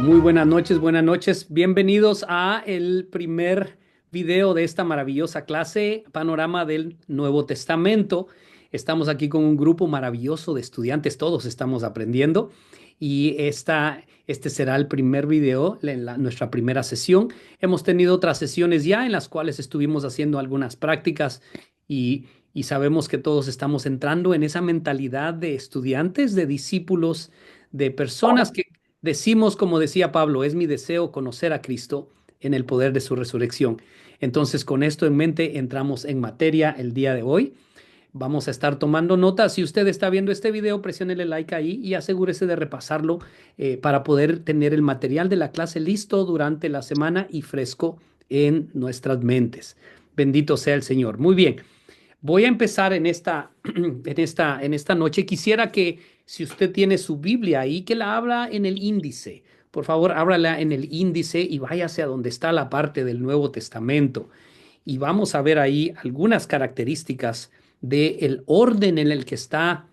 Muy buenas noches, buenas noches. Bienvenidos a el primer video de esta maravillosa clase, Panorama del Nuevo Testamento. Estamos aquí con un grupo maravilloso de estudiantes, todos estamos aprendiendo y este será el primer video, nuestra primera sesión. Hemos tenido otras sesiones ya en las cuales estuvimos haciendo algunas prácticas y sabemos que todos estamos entrando en esa mentalidad de estudiantes, de discípulos, de personas que decimos, como decía Pablo, es mi deseo conocer a Cristo en el poder de su resurrección. Entonces, con esto en mente, entramos en materia el día de hoy. Vamos a estar tomando notas. Si usted está viendo este video, presiónele like ahí y asegúrese de repasarlo para poder tener el material de la clase listo durante la semana y fresco en nuestras mentes. Bendito sea el Señor. Muy bien. Voy a empezar en esta noche. Quisiera que si usted tiene su Biblia ahí, que la abra en el índice. Por favor, ábrala en el índice y váyase a donde está la parte del Nuevo Testamento. Y vamos a ver ahí algunas características del orden en el que está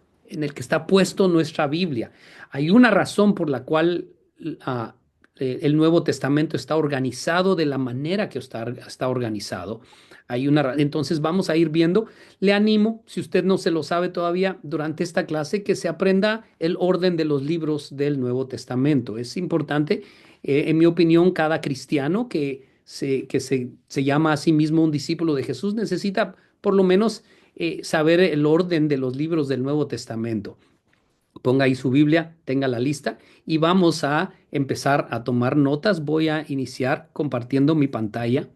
puesto nuestra Biblia. Hay una razón por la cual ah, el Nuevo Testamento está organizado de la manera que está organizado. Entonces vamos a ir viendo. Le animo, si usted no se lo sabe todavía, durante esta clase que se aprenda el orden de los libros del Nuevo Testamento. Es importante, en mi opinión, cada cristiano que se llama a sí mismo un discípulo de Jesús necesita por lo menos saber el orden de los libros del Nuevo Testamento. Ponga ahí su Biblia, tenga la lista y vamos a empezar a tomar notas. Voy a iniciar compartiendo mi pantalla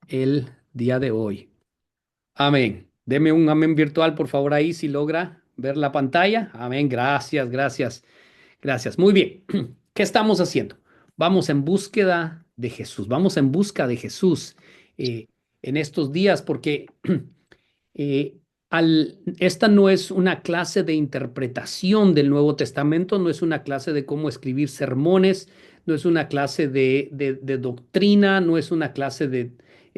el día de hoy. Amén. Deme un amén virtual, por favor, ahí si logra ver la pantalla. Amén. Gracias, gracias, gracias. Muy bien. ¿Qué estamos haciendo? Vamos en búsqueda de Jesús. Vamos en busca de Jesús en estos días porque eh, esta no es una clase de interpretación del Nuevo Testamento, no es una clase de cómo escribir sermones, no es una clase de doctrina, no es una clase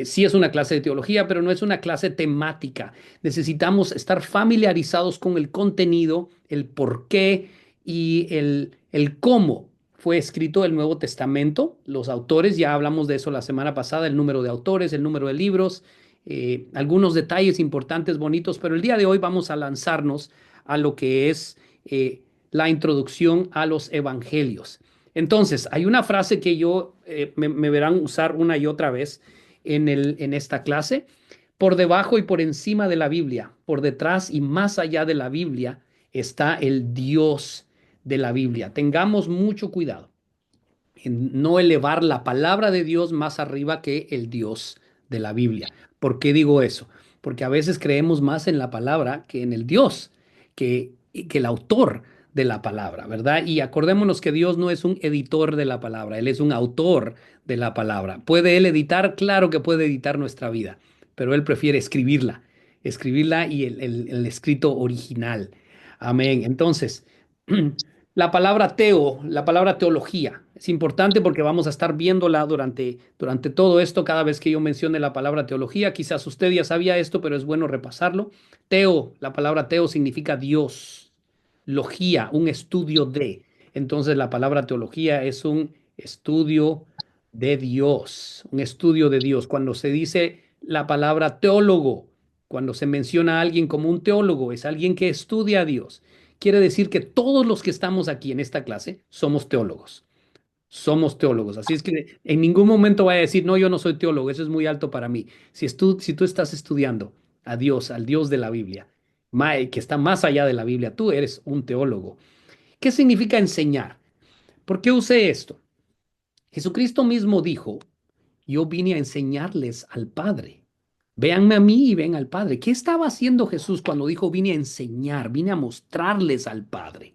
sí es una clase de teología, pero no es una clase temática. Necesitamos estar familiarizados con el contenido, el por qué y el cómo fue escrito el Nuevo Testamento. Los autores, ya hablamos de eso la semana pasada, el número de autores, el número de libros, algunos detalles importantes, bonitos, pero el día de hoy vamos a lanzarnos a lo que es la introducción a los evangelios. Entonces, hay una frase que me verán usar una y otra vez en esta clase. Por debajo y por encima de la Biblia, por detrás y más allá de la Biblia, está el Dios de la Biblia. Tengamos mucho cuidado en no elevar la palabra de Dios más arriba que el Dios de la Biblia. ¿Por qué digo eso? Porque a veces creemos más en la palabra que en el Dios, que el autor de la palabra, ¿verdad? Y acordémonos que Dios no es un editor de la palabra, Él es un autor de la palabra. ¿Puede Él editar? Claro que puede editar nuestra vida, pero Él prefiere escribirla y el escrito original. Amén. Entonces, la palabra teología, es importante porque vamos a estar viéndola durante todo esto. Cada vez que yo mencione la palabra teología, quizás usted ya sabía esto, pero es bueno repasarlo. La palabra teo significa Dios. Logía, un estudio de. Entonces la palabra teología es un estudio de Dios, un estudio de Dios. Cuando se dice la palabra teólogo, cuando se menciona a alguien como un teólogo, es alguien que estudia a Dios. Quiere decir que todos los que estamos aquí en esta clase somos teólogos. Somos teólogos. Así es que en ningún momento vaya a decir, no, yo no soy teólogo, eso es muy alto para mí. Si tú estás estudiando a Dios, al Dios de la Biblia, que está más allá de la Biblia, tú eres un teólogo. ¿Qué significa enseñar? ¿Por qué usé esto? Jesucristo mismo dijo, yo vine a enseñarles al Padre. Véanme a mí y ven al Padre. ¿Qué estaba haciendo Jesús cuando dijo vine a enseñar, vine a mostrarles al Padre?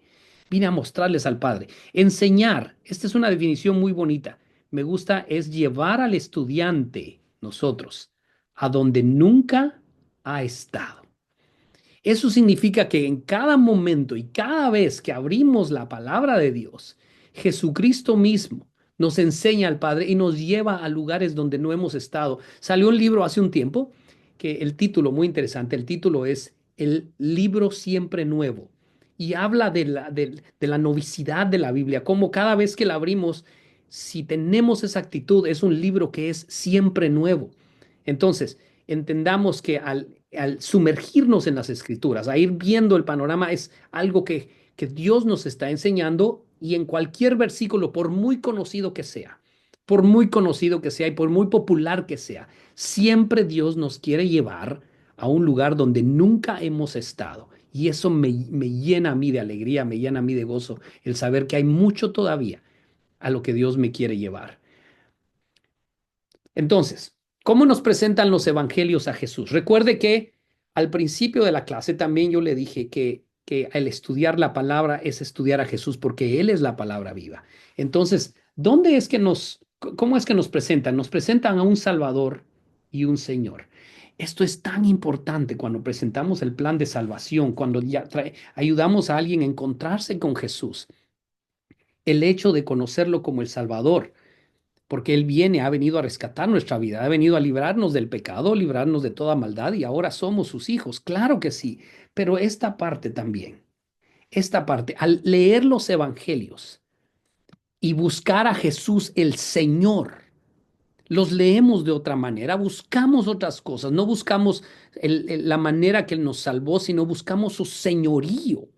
Vine a mostrarles al Padre. Enseñar, esta es una definición muy bonita. Me gusta, es llevar al estudiante, nosotros, a donde nunca ha estado. Eso significa que en cada momento y cada vez que abrimos la palabra de Dios, Jesucristo mismo nos enseña al Padre y nos lleva a lugares donde no hemos estado. Salió un libro hace un tiempo que el título, muy interesante, el título es El libro siempre nuevo. y habla de la novicidad de la Biblia, como cada vez que la abrimos, si tenemos esa actitud, es un libro que es siempre nuevo. Entonces, entendamos que al sumergirnos en las escrituras, a ir viendo el panorama, es algo que Dios nos está enseñando y en cualquier versículo, por muy conocido que sea, por muy conocido que sea y por muy popular que sea, siempre Dios nos quiere llevar a un lugar donde nunca hemos estado. Y eso me llena a mí de alegría, me llena a mí de gozo, el saber que hay mucho todavía a lo que Dios me quiere llevar. Entonces, ¿cómo nos presentan los evangelios a Jesús? Recuerde que al principio de la clase también yo le dije que el estudiar la palabra es estudiar a Jesús porque Él es la palabra viva. Entonces, ¿dónde es que cómo es que nos presentan? Nos presentan a un Salvador y un Señor. Esto es tan importante cuando presentamos el plan de salvación, cuando ayudamos a alguien a encontrarse con Jesús. El hecho de conocerlo como el Salvador porque Él ha venido a rescatar nuestra vida, ha venido a librarnos del pecado, librarnos de toda maldad y ahora somos sus hijos. Claro que sí, pero esta parte también, esta parte, al leer los evangelios y buscar a Jesús el Señor, los leemos de otra manera, buscamos otras cosas, no buscamos la manera que Él nos salvó, sino buscamos su señorío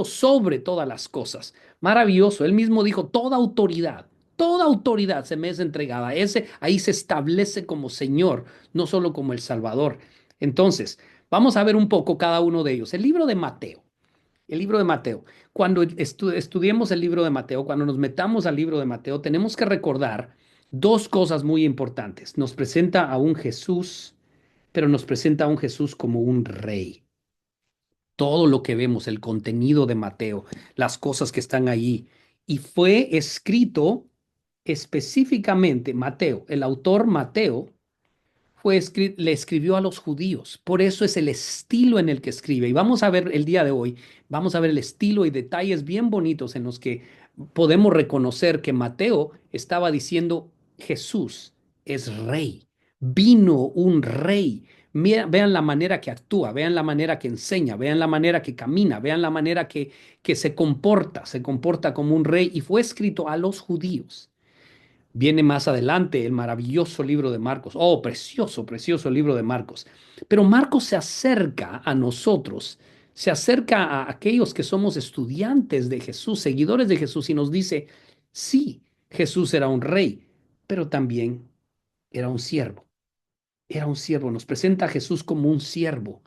sobre todas las cosas. Maravilloso, Él mismo dijo, toda autoridad se me es entregada. Ahí se establece como Señor, no solo como el Salvador. Entonces, vamos a ver un poco cada uno de ellos. El libro de Mateo. El libro de Mateo. Cuando estudiemos el libro de Mateo, cuando nos metamos al libro de Mateo, tenemos que recordar dos cosas muy importantes. Nos presenta a un Jesús, pero nos presenta a un Jesús como un rey. Todo lo que vemos, el contenido de Mateo, las cosas que están allí. Y fue escrito específicamente, Mateo, el autor Mateo le escribió a los judíos. Por eso es el estilo en el que escribe. Y vamos a ver el día de hoy, vamos a ver el estilo y detalles bien bonitos en los que podemos reconocer que Mateo estaba diciendo, Jesús es rey, vino un rey. Vean la manera que actúa, vean la manera que enseña, vean la manera que camina, vean la manera que se comporta como un rey y fue escrito a los judíos. Viene más adelante el maravilloso libro de Marcos. Oh, precioso, precioso libro de Marcos. Pero Marcos se acerca a nosotros, se acerca a aquellos que somos estudiantes de Jesús, seguidores de Jesús, y nos dice, sí, Jesús era un rey, pero también era un siervo. Era un siervo. Nos presenta a Jesús como un siervo.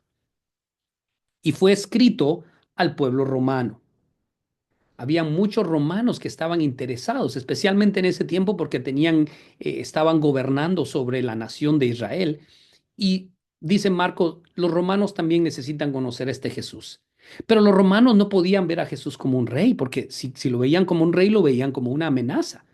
Y fue escrito al pueblo romano. Había muchos romanos que estaban interesados, especialmente en ese tiempo porque estaban gobernando sobre la nación de Israel. Y dice Marcos, los romanos también necesitan conocer a este Jesús. Pero los romanos no podían ver a Jesús como un rey, porque si lo veían como un rey, lo veían como una amenaza.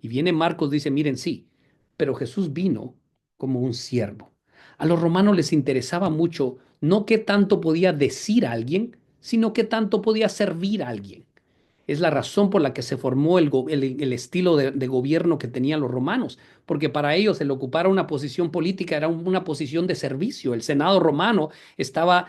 Y viene Marcos, dice, miren, sí, pero Jesús vino como un siervo. A los romanos les interesaba mucho no qué tanto podía decir a alguien, sino qué tanto podía servir a alguien. Es la razón por la que se formó el estilo de gobierno que tenían los romanos, porque para ellos el ocupar una posición política era una posición de servicio. El Senado romano estaba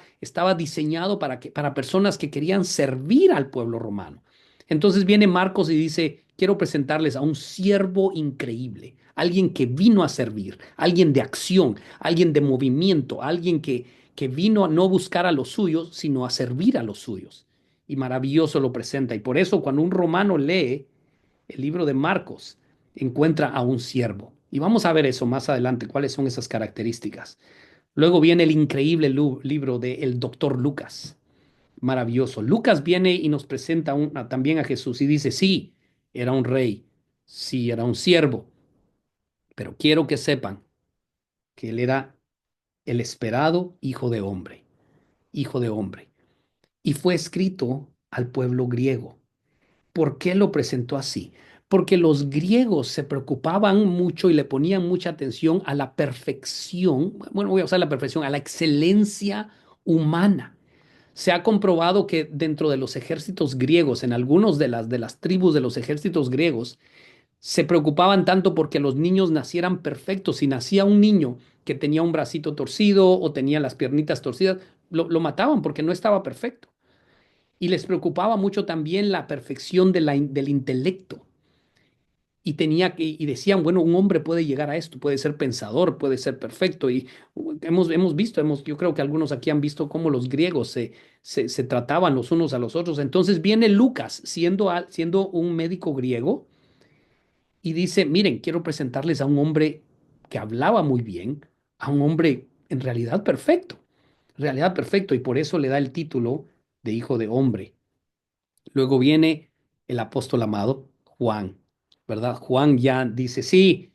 diseñado para personas que querían servir al pueblo romano. Entonces viene Marcos y dice, quiero presentarles a un siervo increíble, alguien que vino a servir, alguien de acción, alguien de movimiento, alguien que vino a no buscar a los suyos, sino a servir a los suyos y maravilloso lo presenta. Y por eso cuando un romano lee el libro de Marcos, encuentra a un siervo. Y vamos a ver eso más adelante, cuáles son esas características. Luego viene el increíble libro de el doctor Lucas. Maravilloso. Lucas viene y nos presenta también a Jesús y dice, sí, era un rey, sí, era un siervo, pero quiero que sepan que él era el esperado hijo de hombre, hijo de hombre. Y fue escrito al pueblo griego. ¿Por qué lo presentó así? Porque los griegos se preocupaban mucho y le ponían mucha atención a la perfección, bueno, voy a usar la perfección, a la excelencia humana. Se ha comprobado que dentro de los ejércitos griegos, en algunos de las tribus de los ejércitos griegos, se preocupaban tanto porque los niños nacieran perfectos. Si nacía un niño que tenía un bracito torcido o tenía las piernitas torcidas, lo mataban porque no estaba perfecto. Y les preocupaba mucho también la perfección del intelecto. Y decían, bueno, un hombre puede llegar a esto, puede ser pensador, puede ser perfecto. Y hemos visto, yo creo que algunos aquí han visto cómo los griegos se trataban los unos a los otros. Entonces viene Lucas, siendo un médico griego, y dice, miren, quiero presentarles a un hombre que hablaba muy bien, a un hombre en realidad perfecto, y por eso le da el título de hijo de hombre. Luego viene el apóstol amado, Juan, ¿verdad? Juan ya dice, sí,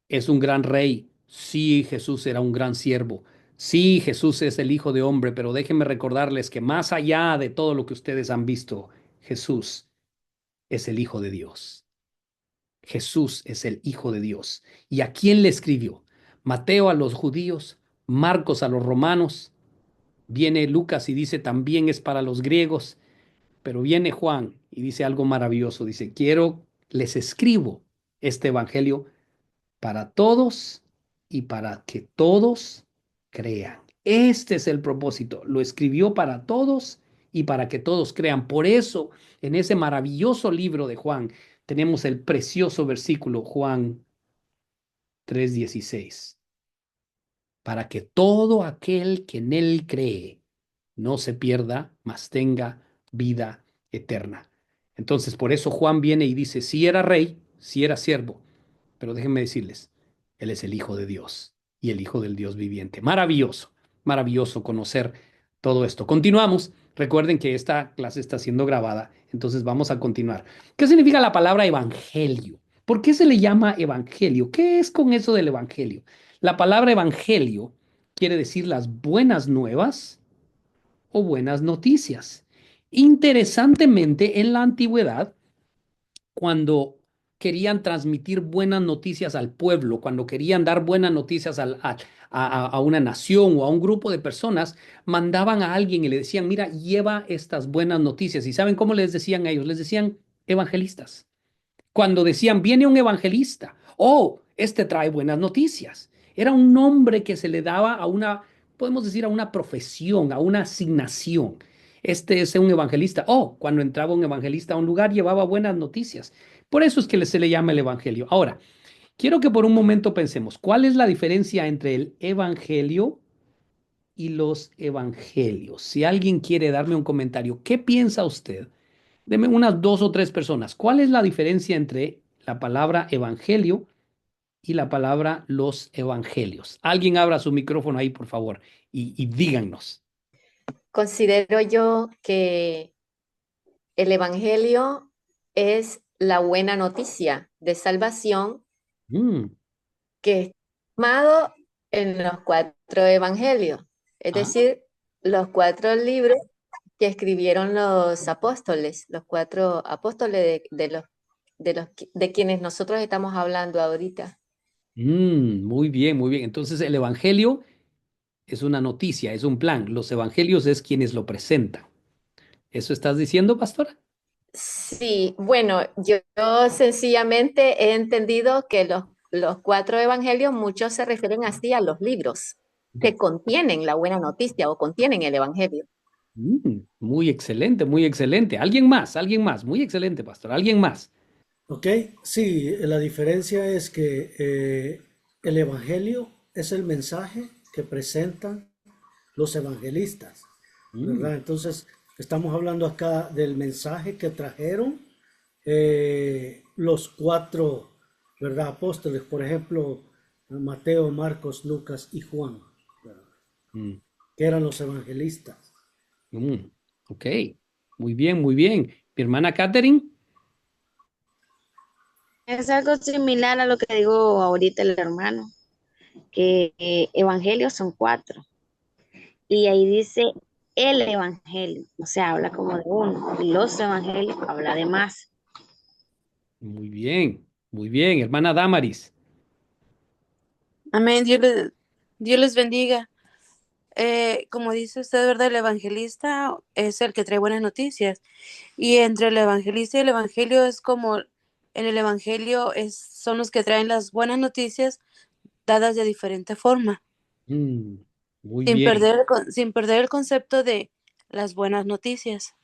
es un gran rey, sí, Jesús era un gran siervo, sí, Jesús es el hijo de hombre, pero déjenme recordarles que más allá de todo lo que ustedes han visto, Jesús es el hijo de Dios. Jesús es el Hijo de Dios. ¿Y a quién le escribió? Mateo a los judíos, Marcos a los romanos, viene Lucas y dice también es para los griegos, pero viene Juan y dice algo maravilloso, dice, les escribo este evangelio para todos y para que todos crean. Este es el propósito, lo escribió para todos y para que todos crean. Por eso, en ese maravilloso libro de Juan, tenemos el precioso versículo Juan 3:16, para que todo aquel que en él cree no se pierda, mas tenga vida eterna. Entonces, por eso Juan viene y dice, si era rey, si era siervo, pero déjenme decirles, Él es el Hijo de Dios y el Hijo del Dios viviente. Maravilloso, maravilloso conocer todo esto. Continuamos. Recuerden que esta clase está siendo grabada, entonces vamos a continuar. ¿Qué significa la palabra evangelio? ¿Por qué se le llama evangelio? ¿Qué es con eso del evangelio? La palabra evangelio quiere decir las buenas nuevas o buenas noticias. Interesantemente, en la antigüedad, cuando querían transmitir buenas noticias al pueblo, cuando querían dar buenas noticias a una nación o a un grupo de personas, mandaban a alguien y le decían, mira, lleva estas buenas noticias. ¿Y saben cómo les decían a ellos? Les decían evangelistas. Cuando decían, viene un evangelista, oh, este trae buenas noticias. Era un nombre que se le daba a una, podemos decir, a una profesión, a una asignación. Este es un evangelista. Oh, cuando entraba un evangelista a un lugar, llevaba buenas noticias. Por eso es que se le llama el evangelio. Ahora, quiero que por un momento pensemos, ¿cuál es la diferencia entre el evangelio y los evangelios? Si alguien quiere darme un comentario, ¿qué piensa usted? Deme unas dos o tres personas. ¿Cuál es la diferencia entre la palabra evangelio y la palabra los evangelios? Alguien abra su micrófono ahí, por favor, y díganos. Considero yo que el Evangelio es la buena noticia de salvación Mm, que es tomado en los cuatro evangelios, es ah, decir, los cuatro libros que escribieron los apóstoles, los cuatro apóstoles de quienes nosotros estamos hablando ahorita. muy bien, muy bien. Entonces, el evangelio es una noticia, es un plan. Los evangelios es quienes lo presentan. ¿Eso estás diciendo, pastora? Sí, bueno, yo sencillamente he entendido que los cuatro evangelios, muchos se refieren así a los libros que contienen la buena noticia o contienen el evangelio. Muy excelente, muy excelente. ¿Alguien más? ¿Alguien más? Muy excelente, pastor. ¿Alguien más? Ok, sí, la diferencia es que el Evangelio es el mensaje que presentan los evangelistas, Mm, ¿verdad? Entonces, estamos hablando acá del mensaje que trajeron los cuatro, ¿verdad? Apóstoles, por ejemplo, Mateo, Marcos, Lucas y Juan, ¿verdad? mm. Que eran los evangelistas. Mm, ok, muy bien, muy bien. Mi hermana Catherine. Es algo similar a lo que digo ahorita el hermano, que evangelios son cuatro. Y ahí dice el evangelio, o sea, habla como de uno. Y los evangelios habla de más. Muy bien, hermana Damaris. Amén, Dios les bendiga. Como dice usted, ¿verdad? El evangelista es el que trae buenas noticias. Y entre el evangelista y el evangelio es como, en el evangelio son los que traen las buenas noticias dadas de diferente forma, Mm, muy bien. sin perder el concepto de las buenas noticias.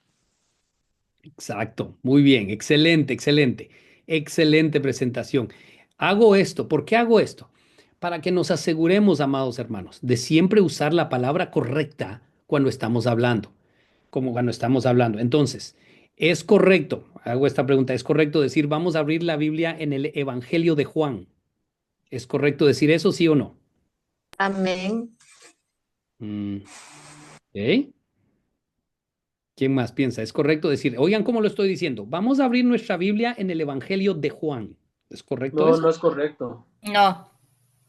Exacto, muy bien, excelente, excelente, excelente presentación. Hago esto, ¿por qué hago esto? Para que nos aseguremos, amados hermanos, de siempre usar la palabra correcta cuando estamos hablando, como cuando estamos hablando. Entonces, es correcto, hago esta pregunta, ¿es correcto decir vamos a abrir la Biblia en el Evangelio de Juan? ¿Es correcto decir eso, sí o no? Amén. Mm, ¿ok? ¿Quién más piensa? ¿Es correcto decir, oigan, cómo lo estoy diciendo? Vamos a abrir nuestra Biblia en el Evangelio de Juan. ¿Es correcto No, eso? no es correcto. No.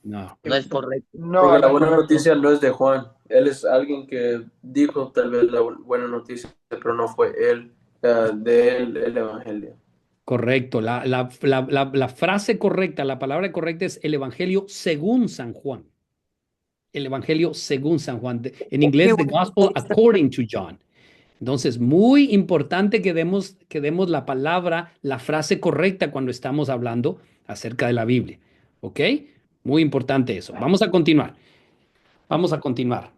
No. No es correcto. No, Porque la no es buena correcto. noticia no es de Juan. Él es alguien que dijo tal vez la buena noticia, pero no fue él, de él el evangelio. Correcto. La frase correcta, la palabra correcta es el Evangelio según San Juan. El Evangelio según San Juan. En Qué inglés, the bueno. Gospel according to John. Entonces, muy importante que demos la palabra, la frase correcta cuando estamos hablando acerca de la Biblia. ¿Ok? Muy importante eso. Vamos a continuar. Vamos a continuar.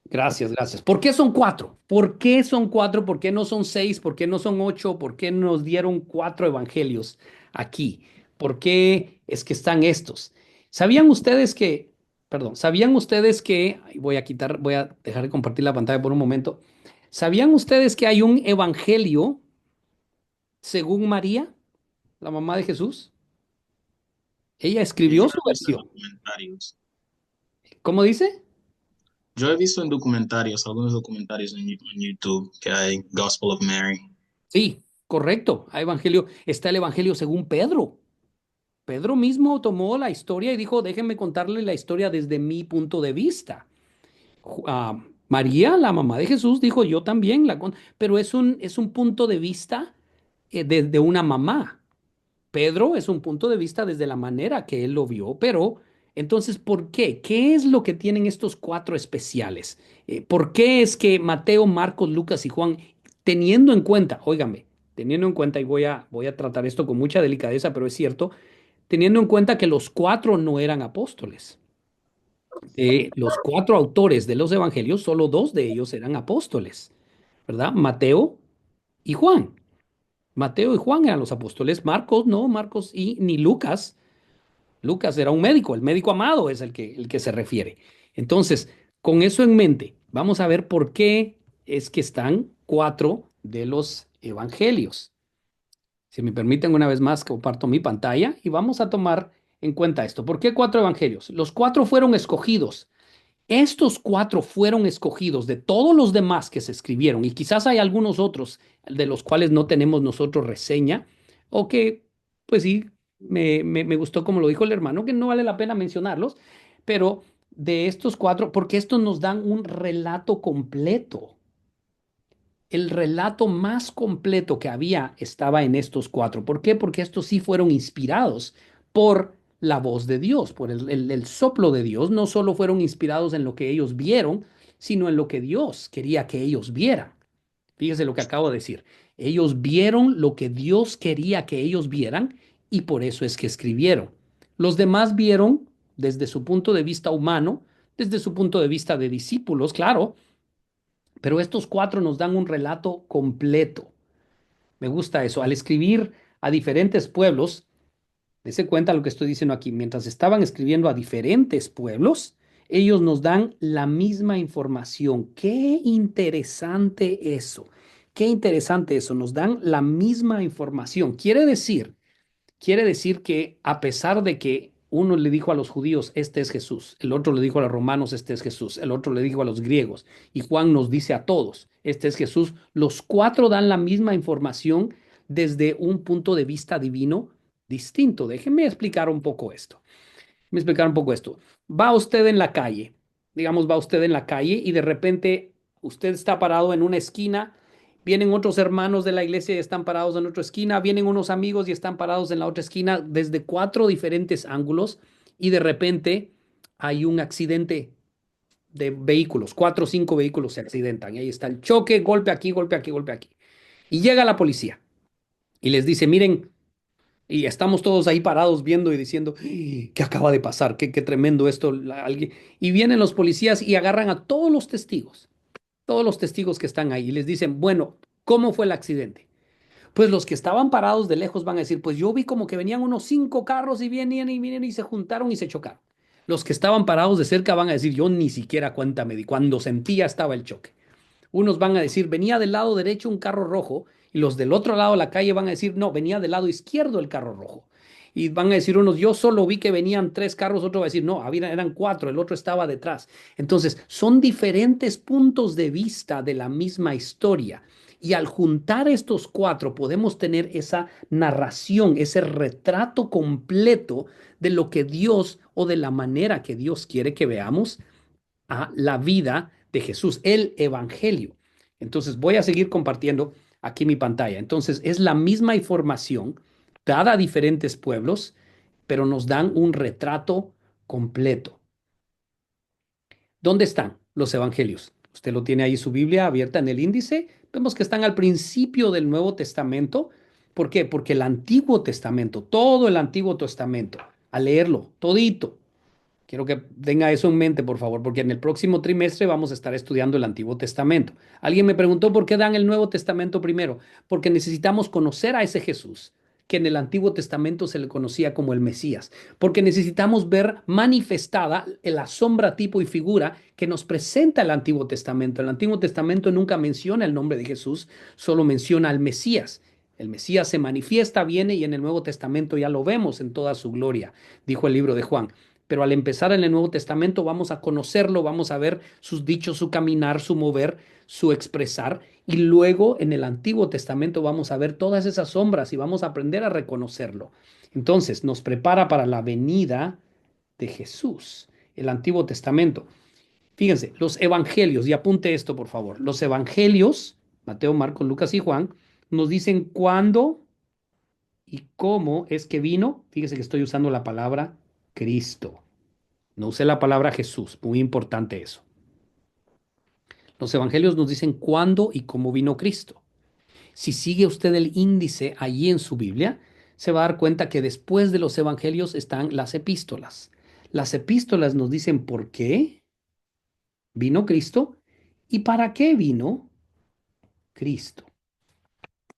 Gracias, gracias. ¿Por qué son cuatro? ¿Por qué son cuatro? ¿Por qué no son seis? ¿Por qué no son ocho? ¿Por qué nos dieron cuatro evangelios aquí? ¿Por qué es que están estos? ¿Sabían ustedes que, perdón, sabían ustedes que, ay, voy a dejar de compartir la pantalla por un momento. ¿Sabían ustedes que hay un evangelio según María, la mamá de Jesús? Ella Sí, escribió yo su he visto en versión. documentarios. ¿Cómo dice? Yo he visto en documentarios, algunos documentarios en YouTube, que hay Gospel of Mary. Sí, correcto. Hay evangelio, está el evangelio según Pedro. Pedro mismo tomó la historia y dijo, déjenme contarle la historia desde mi punto de vista. María, la mamá de Jesús, dijo, yo también pero es un punto de vista de una mamá. Pedro es un punto de vista desde la manera que él lo vio, pero entonces, ¿por qué? ¿Qué es lo que tienen estos cuatro especiales? ¿Por qué es que Mateo, Marcos, Lucas y Juan, teniendo en cuenta, óigame, teniendo en cuenta, y voy a tratar esto con mucha delicadeza, pero es cierto, teniendo en cuenta que los cuatro no eran apóstoles. Los cuatro autores de los evangelios, solo dos de ellos eran apóstoles, ¿verdad? Mateo y Juan. Mateo y Juan eran los apóstoles, Marcos no, Marcos y ni Lucas. Lucas era un médico, el médico amado es el que se refiere. Entonces, con eso en mente, vamos a ver por qué es que están cuatro de los evangelios. Si me permiten, una vez más, comparto mi pantalla y vamos a tomar en cuenta esto. ¿Por qué cuatro evangelios? Los cuatro fueron escogidos. Estos cuatro fueron escogidos de todos los demás que se escribieron y quizás hay algunos otros de los cuales no tenemos nosotros reseña o que, pues sí, me gustó como lo dijo el hermano, que no vale la pena mencionarlos, pero de estos cuatro, porque estos nos dan un relato completo. El relato más completo que había estaba en estos cuatro. ¿Por qué? Porque estos sí fueron inspirados por la voz de Dios, por el soplo de Dios. No solo fueron inspirados en lo que ellos vieron, sino en lo que Dios quería que ellos vieran. Fíjese lo que acabo de decir. Ellos vieron lo que Dios quería que ellos vieran y por eso es que escribieron. Los demás vieron desde su punto de vista humano, desde su punto de vista de discípulos, claro, pero estos cuatro nos dan un relato completo. Me gusta eso. Al escribir a diferentes pueblos, dése cuenta lo que estoy diciendo aquí, mientras estaban escribiendo a diferentes pueblos, ellos nos dan la misma información. Qué interesante eso. Qué interesante eso. Nos dan la misma información. Quiere decir que a pesar de que uno le dijo a los judíos, este es Jesús, el otro le dijo a los romanos, este es Jesús, el otro le dijo a los griegos, y Juan nos dice a todos, este es Jesús, los cuatro dan la misma información desde un punto de vista divino distinto. Déjenme explicar un poco esto. Me explicar un poco esto. Va usted en la calle, digamos, va usted en la calle y de repente usted está parado en una esquina, vienen otros hermanos de la iglesia y están parados en otra esquina, vienen unos amigos y están parados en la otra esquina desde cuatro diferentes ángulos y de repente hay un accidente de vehículos, cuatro o cinco vehículos se accidentan y ahí está el choque, golpe aquí, golpe aquí, golpe aquí. Y llega la policía y les dice, miren, y estamos todos ahí parados viendo y diciendo, ¿qué acaba de pasar? Qué tremendo esto. Y vienen los policías y agarran a todos los testigos que están ahí y les dicen, bueno, ¿Cómo fue el accidente? Pues los que estaban parados de lejos van a decir, pues yo vi como que venían unos 5 carros y vienen y se juntaron y se chocaron. Los que estaban parados de cerca van a decir, yo ni siquiera cuenta me di, cuando sentía estaba el choque. Unos van a decir, venía del lado derecho un carro rojo, y los del otro lado de la calle van a decir, no, venía del lado izquierdo el carro rojo. Y van a decir unos, yo solo vi que venían 3 carros, otro va a decir, no, eran 4, el otro estaba detrás. Entonces, son diferentes puntos de vista de la misma historia. Y al juntar estos 4 podemos tener esa narración, ese retrato completo de lo que Dios o de la manera que Dios quiere que veamos a la vida de Jesús, el Evangelio. Entonces voy a seguir compartiendo aquí mi pantalla. Entonces es la misma información dada a diferentes pueblos, pero nos dan un retrato completo. ¿Dónde están los evangelios? Usted lo tiene ahí su Biblia abierta en el índice. Vemos que están al principio del Nuevo Testamento. ¿Por qué? Porque el Antiguo Testamento, todo el Antiguo Testamento, al leerlo todito, quiero que tenga eso en mente, por favor, porque en el próximo trimestre vamos a estar estudiando el Antiguo Testamento. Alguien me preguntó por qué dan el Nuevo Testamento primero, porque necesitamos conocer a ese Jesús que en el Antiguo Testamento se le conocía como el Mesías, porque necesitamos ver manifestada la sombra, tipo y figura que nos presenta el Antiguo Testamento. El Antiguo Testamento nunca menciona el nombre de Jesús, solo menciona al Mesías. El Mesías se manifiesta, viene y en el Nuevo Testamento ya lo vemos en toda su gloria, dijo el libro de Juan. Pero al empezar en el Nuevo Testamento vamos a conocerlo, vamos a ver sus dichos, su caminar, su mover, su expresar. Y luego en el Antiguo Testamento vamos a ver todas esas sombras y vamos a aprender a reconocerlo. Entonces nos prepara para la venida de Jesús, el Antiguo Testamento. Fíjense, los evangelios, y apunte esto por favor, los evangelios, Mateo, Marcos, Lucas y Juan, nos dicen cuándo y cómo es que vino. Fíjese que estoy usando la palabra Cristo. No usé la palabra Jesús, muy importante eso. Los evangelios nos dicen cuándo y cómo vino Cristo. Si sigue usted el índice allí en su Biblia, se va a dar cuenta que después de los evangelios están las epístolas. Las epístolas nos dicen por qué vino Cristo y para qué vino Cristo.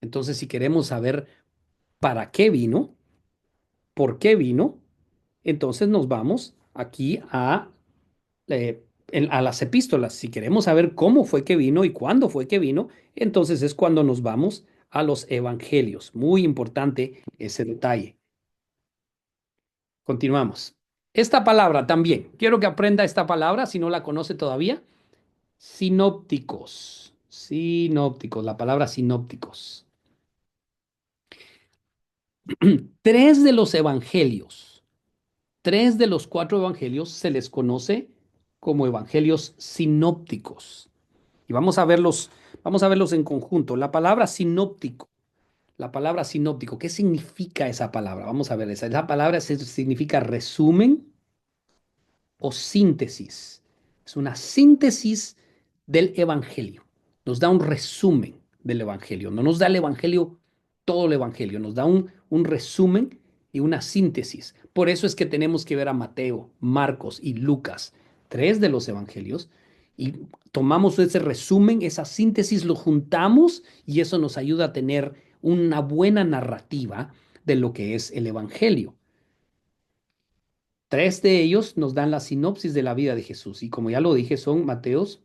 Entonces, si queremos saber para qué vino, por qué vino, entonces nos vamos aquí a las epístolas. Si queremos saber cómo fue que vino y cuándo fue que vino, entonces es cuando nos vamos a los evangelios. Muy importante ese detalle. Continuamos. Esta palabra también, quiero que aprenda esta palabra si no la conoce todavía. Sinópticos. Sinópticos, la palabra sinópticos. 3 de los evangelios, 3 de los 4 evangelios se les conoce como evangelios sinópticos. Y vamos a verlos en conjunto. La palabra sinóptico, ¿qué significa esa palabra? Vamos a ver esa palabra significa resumen o síntesis. Es una síntesis del evangelio. Nos da un resumen del evangelio. No nos da el evangelio, todo el evangelio. Nos da un resumen y una síntesis. Por eso es que tenemos que ver a Mateo, Marcos y Lucas, 3 de los evangelios, y tomamos ese resumen, esa síntesis, lo juntamos y eso nos ayuda a tener una buena narrativa de lo que es el evangelio. 3 de ellos nos dan la sinopsis de la vida de Jesús y como ya lo dije son Mateo,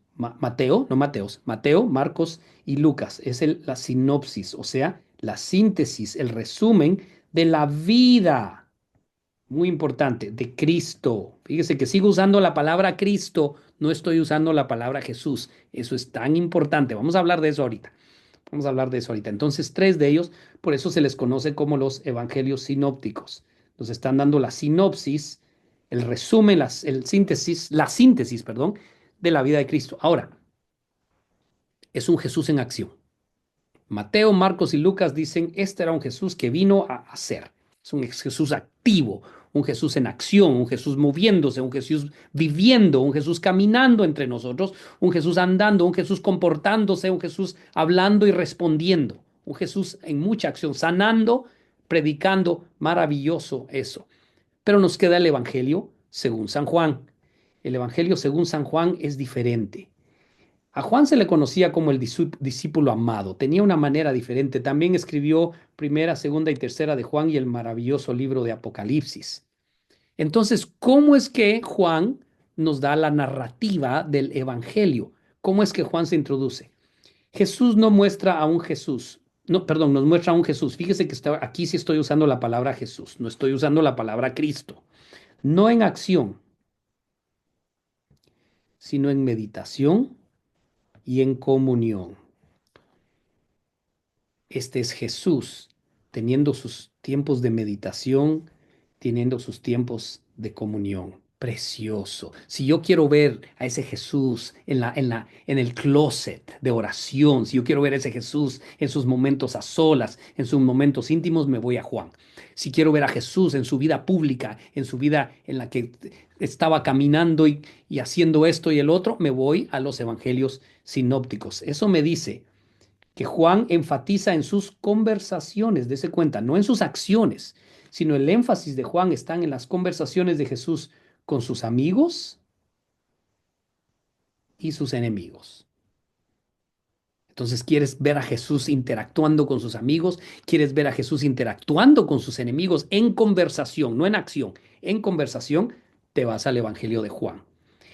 Marcos y Lucas. Es la sinopsis, o sea, la síntesis, el resumen de la vida, muy importante, de Cristo. Fíjese que sigo usando la palabra Cristo, no estoy usando la palabra Jesús. Eso es tan importante. Vamos a hablar de eso ahorita. Vamos a hablar de eso ahorita. Entonces, 3 de ellos, por eso se les conoce como los evangelios sinópticos. Nos están dando la sinopsis, el resumen, la síntesis, perdón, de la vida de Cristo. Ahora, es un Jesús en acción. Mateo, Marcos y Lucas dicen, este era un Jesús que vino a hacer. Es un Jesús activo, un Jesús en acción, un Jesús moviéndose, un Jesús viviendo, un Jesús caminando entre nosotros, un Jesús andando, un Jesús comportándose, un Jesús hablando y respondiendo, un Jesús en mucha acción, sanando, predicando, maravilloso eso. Pero nos queda el Evangelio según San Juan. El Evangelio según San Juan es diferente. A Juan se le conocía como el discípulo amado. Tenía una manera diferente. También escribió primera, segunda y tercera de Juan y el maravilloso libro de Apocalipsis. Entonces, ¿cómo es que Juan nos da la narrativa del Evangelio? ¿Cómo es que Juan se introduce? Jesús no muestra a un Jesús. No, perdón, nos muestra a un Jesús. Fíjese que aquí sí estoy usando la palabra Jesús, no estoy usando la palabra Cristo. No en acción, sino en meditación y en comunión. Este es Jesús teniendo sus tiempos de meditación, teniendo sus tiempos de comunión. Precioso. Si yo quiero ver a ese Jesús en el closet de oración, si yo quiero ver a ese Jesús en sus momentos a solas, en sus momentos íntimos, me voy a Juan. Si quiero ver a Jesús en su vida pública, en su vida en la que estaba caminando y haciendo esto y el otro, me voy a los evangelios sinópticos. Eso me dice que Juan enfatiza en sus conversaciones, dése cuenta, no en sus acciones, sino el énfasis de Juan está en las conversaciones de Jesús con sus amigos y sus enemigos. Entonces, ¿quieres ver a Jesús interactuando con sus amigos? ¿Quieres ver a Jesús interactuando con sus enemigos en conversación, no en acción? En conversación, te vas al Evangelio de Juan.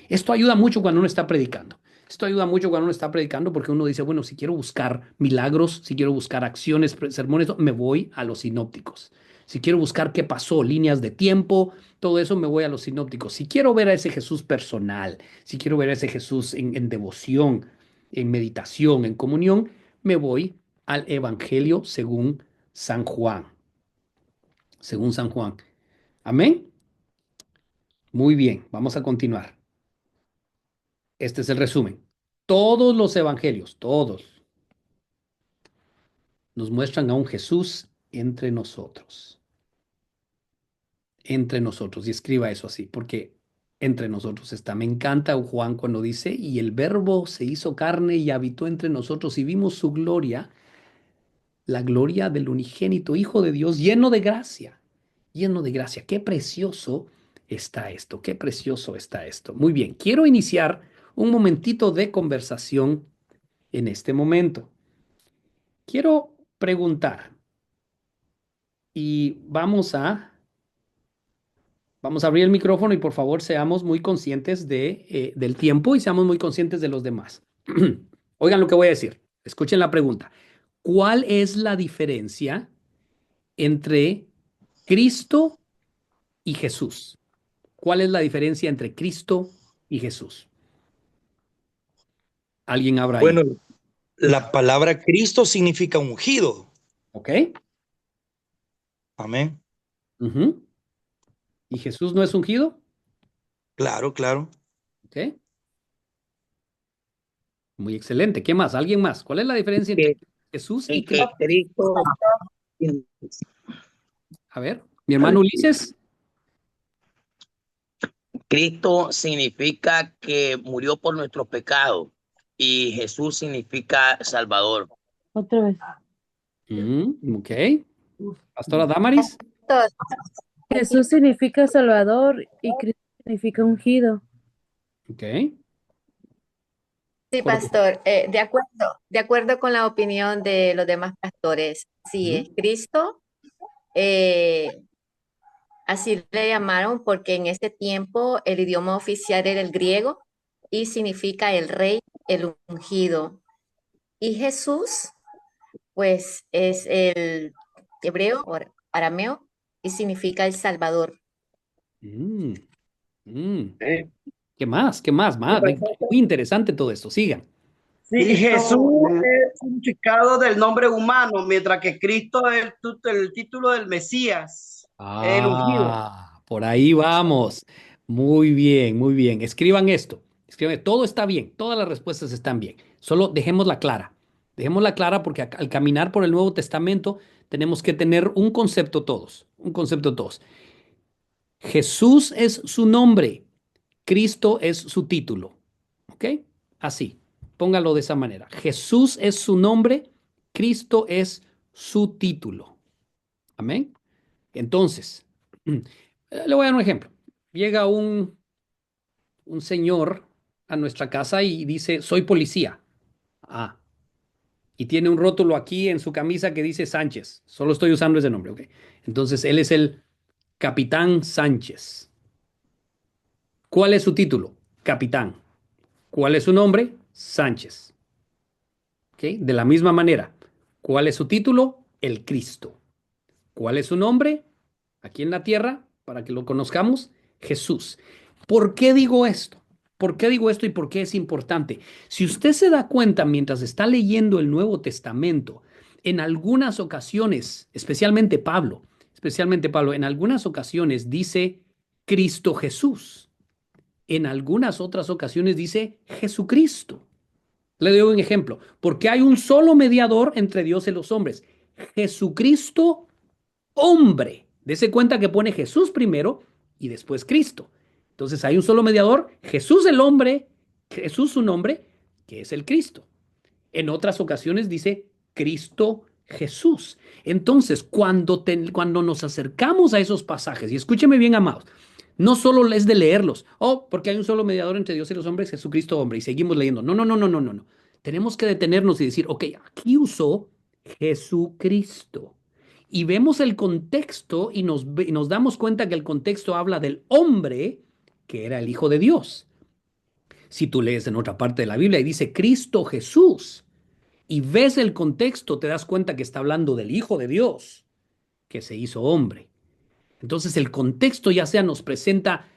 Esto ayuda mucho cuando uno está predicando. Esto ayuda mucho cuando uno está predicando porque uno dice, bueno, si quiero buscar milagros, si quiero buscar acciones, sermones, me voy a los sinópticos. Si quiero buscar qué pasó, líneas de tiempo, todo eso me voy a los sinópticos. Si quiero ver a ese Jesús personal, si quiero ver a ese Jesús en devoción, en meditación, en comunión, me voy al Evangelio según San Juan. Según San Juan. Amén. Muy bien, vamos a continuar. Este es el resumen. Todos los evangelios, todos, nos muestran a un Jesús entre nosotros. Entre nosotros. Y escriba eso así, porque entre nosotros está. Me encanta Juan cuando dice, y el verbo se hizo carne y habitó entre nosotros y vimos su gloria, la gloria del unigénito Hijo de Dios, lleno de gracia. Lleno de gracia. Qué precioso está esto. Qué precioso está esto. Muy bien, quiero iniciar un momentito de conversación en este momento. Quiero preguntar y vamos a abrir el micrófono y por favor seamos muy conscientes del tiempo y seamos muy conscientes de los demás. Oigan lo que voy a decir. Escuchen la pregunta. ¿Cuál es la diferencia entre Cristo y Jesús? ¿Cuál es la diferencia entre Cristo y Jesús? ¿Alguien abra ahí? Bueno, la palabra Cristo significa ungido. ¿Ok? Amén. Ujú. ¿Y Jesús no es ungido? Claro, claro. ¿Ok? Muy excelente. ¿Qué más? ¿Alguien más? ¿Cuál es la diferencia entre Que, Jesús y en que Cristo? Cristo, A ver, mi hermano Ulises. Cristo significa que murió por nuestros pecados y Jesús significa Salvador. Otra vez. Ok. Pastora Damaris. Entonces, Jesús significa Salvador y Cristo significa ungido. Ok. sí, Correcto. pastor, de acuerdo con la opinión de los demás pastores, sí, es Cristo. Así le llamaron porque en ese tiempo el idioma oficial era el griego y significa el rey, el ungido. Y Jesús, pues es el hebreo o arameo y significa el Salvador. Mm, mm. Sí. ¿Qué más? ¿Qué más? Más. Muy interesante todo esto. Sigan. Y Jesús es significado del nombre humano, mientras que Cristo es el título del Mesías, el ungido. Por ahí vamos. Muy bien, muy bien. Escriban esto. Escriban, todo está bien. Todas las respuestas están bien. Solo dejémosla clara. Dejémosla clara porque al caminar por el Nuevo Testamento tenemos que tener un concepto todos. Un concepto todos. Jesús es su nombre. Cristo es su título. ¿Ok? Así. Póngalo de esa manera. Jesús es su nombre. Cristo es su título. Amén. Entonces, le voy a dar un ejemplo. Llega un señor a nuestra casa y dice, soy policía. Ah, y tiene un rótulo aquí en su camisa que dice Sánchez. Solo estoy usando ese nombre, ¿ok? Entonces, él es el capitán Sánchez. ¿Cuál es su título? Capitán. ¿Cuál es su nombre? Sánchez. ¿Ok? De la misma manera, ¿cuál es su título? El Cristo. ¿Cuál es su nombre? Aquí en la tierra, para que lo conozcamos, Jesús. ¿Por qué digo esto? ¿Por qué digo esto y por qué es importante? Si usted se da cuenta mientras está leyendo el Nuevo Testamento, en algunas ocasiones, especialmente Pablo, en algunas ocasiones dice Cristo Jesús. En algunas otras ocasiones dice Jesucristo. Le doy un ejemplo. Porque hay un solo mediador entre Dios y los hombres. Jesucristo, hombre. Dese cuenta que pone Jesús primero y después Cristo. Entonces hay un solo mediador, Jesús el hombre, Jesús su nombre, que es el Cristo. En otras ocasiones dice Cristo Jesús. Entonces, cuando nos acercamos a esos pasajes, y escúcheme bien, amados, no solo es de leerlos, porque hay un solo mediador entre Dios y los hombres, Jesucristo hombre, y seguimos leyendo. No, no, no, no, no, no, no. Tenemos que detenernos y decir, ok, aquí usó Jesucristo. Y vemos el contexto y nos damos cuenta que el contexto habla del hombre que era el Hijo de Dios. Si tú lees en otra parte de la Biblia y dice Cristo Jesús y ves el contexto, te das cuenta que está hablando del Hijo de Dios que se hizo hombre. Entonces el contexto ya sea nos presenta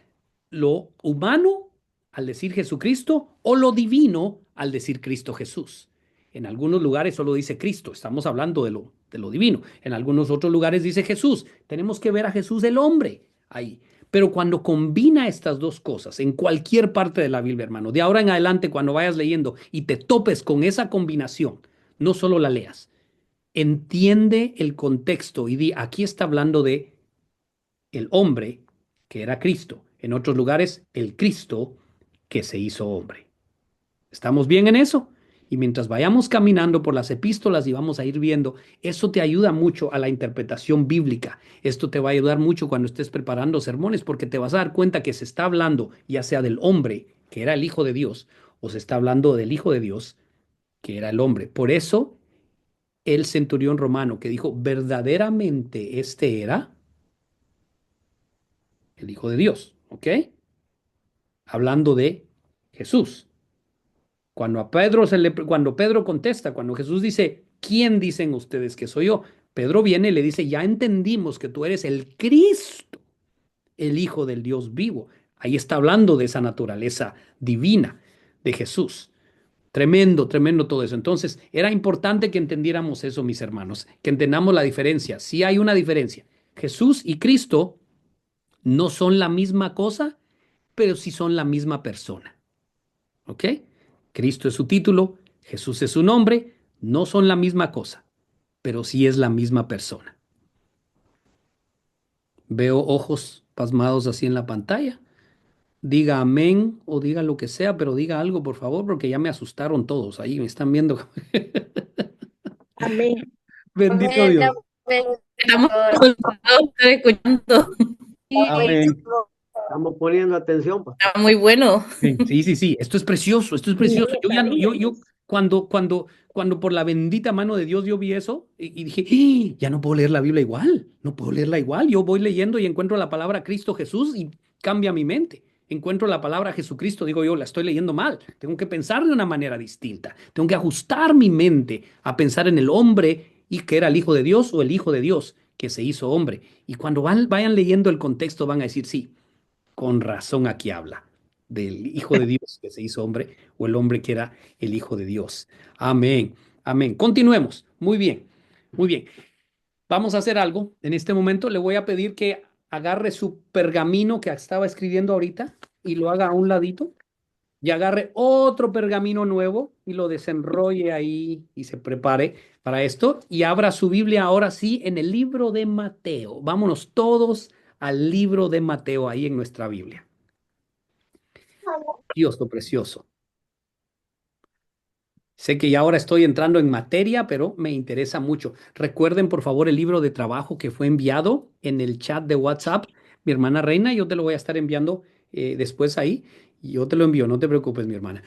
lo humano al decir Jesucristo o lo divino al decir Cristo Jesús. En algunos lugares solo dice Cristo, estamos hablando de lo divino. En algunos otros lugares dice Jesús. Tenemos que ver a Jesús el hombre ahí. Pero cuando combina estas dos cosas en cualquier parte de la Biblia, hermano, de ahora en adelante, cuando vayas leyendo y te topes con esa combinación, no solo la leas, entiende el contexto y di, aquí está hablando de el hombre que era Cristo. En otros lugares, el Cristo que se hizo hombre. ¿Estamos bien en eso? Y mientras vayamos caminando por las epístolas y vamos a ir viendo, eso te ayuda mucho a la interpretación bíblica. Esto te va a ayudar mucho cuando estés preparando sermones, porque te vas a dar cuenta que se está hablando ya sea del hombre, que era el Hijo de Dios, o se está hablando del Hijo de Dios, que era el hombre. Por eso, el centurión romano que dijo, verdaderamente este era el Hijo de Dios, ¿ok? Hablando de Jesús. Cuando Pedro contesta, cuando Jesús dice, ¿quién dicen ustedes que soy yo? Pedro viene y le dice, ya entendimos que tú eres el Cristo, el Hijo del Dios vivo. Ahí está hablando de esa naturaleza divina de Jesús. Tremendo, tremendo todo eso. Entonces, era importante que entendiéramos eso, mis hermanos, que entendamos la diferencia. Sí hay una diferencia. Jesús y Cristo no son la misma cosa, pero sí son la misma persona. ¿Ok? Cristo es su título, Jesús es su nombre, no son la misma cosa, pero sí es la misma persona. Veo ojos pasmados así en la pantalla. Diga amén o diga lo que sea, pero diga algo, por favor, porque ya me asustaron todos. Ahí me están viendo. Amén. Bendito Dios. Estamos escuchando. Amén. Estamos poniendo atención, pues. Está muy bueno. Sí, sí, sí. Esto es precioso, esto es precioso. Yo cuando por la bendita mano de Dios yo vi eso y dije, "¡Ah! Ya no puedo leer la Biblia igual, no puedo leerla igual. Yo voy leyendo y encuentro la palabra Cristo Jesús y cambia mi mente. Encuentro la palabra Jesucristo, digo yo, la estoy leyendo mal. Tengo que pensar de una manera distinta. Tengo que ajustar mi mente a pensar en el hombre y que era el Hijo de Dios o el Hijo de Dios que se hizo hombre. Y cuando vayan leyendo el contexto van a decir, sí, con razón aquí habla del Hijo de Dios que se hizo hombre o el hombre que era el Hijo de Dios. Amén, amén. Continuemos. Muy bien, muy bien. Vamos a hacer algo. En este momento le voy a pedir que agarre su pergamino que estaba escribiendo ahorita y lo haga a un ladito y agarre otro pergamino nuevo y lo desenrolle ahí y se prepare para esto y abra su Biblia ahora sí en el libro de Mateo. Vámonos todos al libro de Mateo ahí en nuestra Biblia. Dios, lo precioso. Sé que ya ahora estoy entrando en materia, pero me interesa mucho. Recuerden, por favor, el libro de trabajo que fue enviado en el chat de WhatsApp. Mi hermana Reina, yo te lo voy a estar enviando después ahí. Y yo te lo envío, no te preocupes, mi hermana.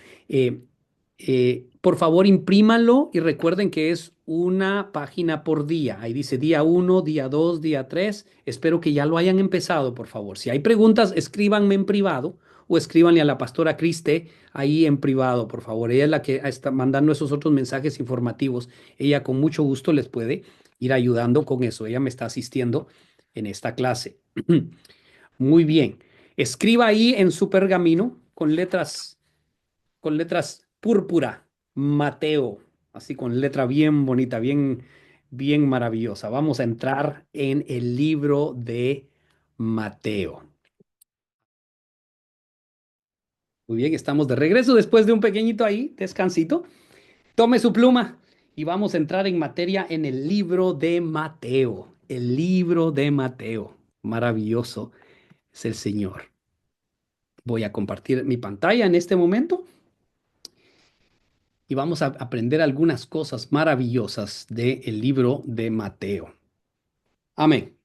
Por favor, imprímanlo y recuerden que es una página por día. Ahí dice día 1, día 2, día 3. Espero que ya lo hayan empezado, por favor. Si hay preguntas, escríbanme en privado o escríbanle a la pastora Criste ahí en privado, por favor. Ella es la que está mandando esos otros mensajes informativos. Ella con mucho gusto les puede ir ayudando con eso. Ella me está asistiendo en esta clase. Muy bien. Escriba ahí en su pergamino con letras púrpura, Mateo, así con letra bien bonita, bien, bien maravillosa. Vamos a entrar en el libro de Mateo. Muy bien, estamos de regreso después de un pequeñito ahí, descansito. Tome su pluma y vamos a entrar en materia en el libro de Mateo. El libro de Mateo. Maravilloso es el Señor. Voy a compartir mi pantalla en este momento y vamos a aprender algunas cosas maravillosas del libro de Mateo. Amén.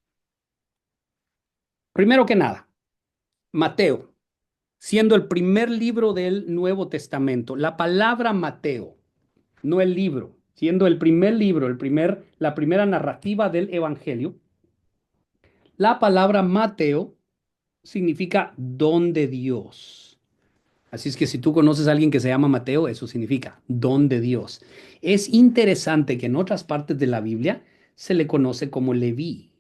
Primero que nada, Mateo, siendo el primer libro del Nuevo Testamento, la palabra Mateo, no el libro, siendo el primer libro, la primera narrativa del Evangelio, la palabra Mateo significa don de Dios. Así es que si tú conoces a alguien que se llama Mateo, eso significa don de Dios. Es interesante que en otras partes de la Biblia se le conoce como Leví.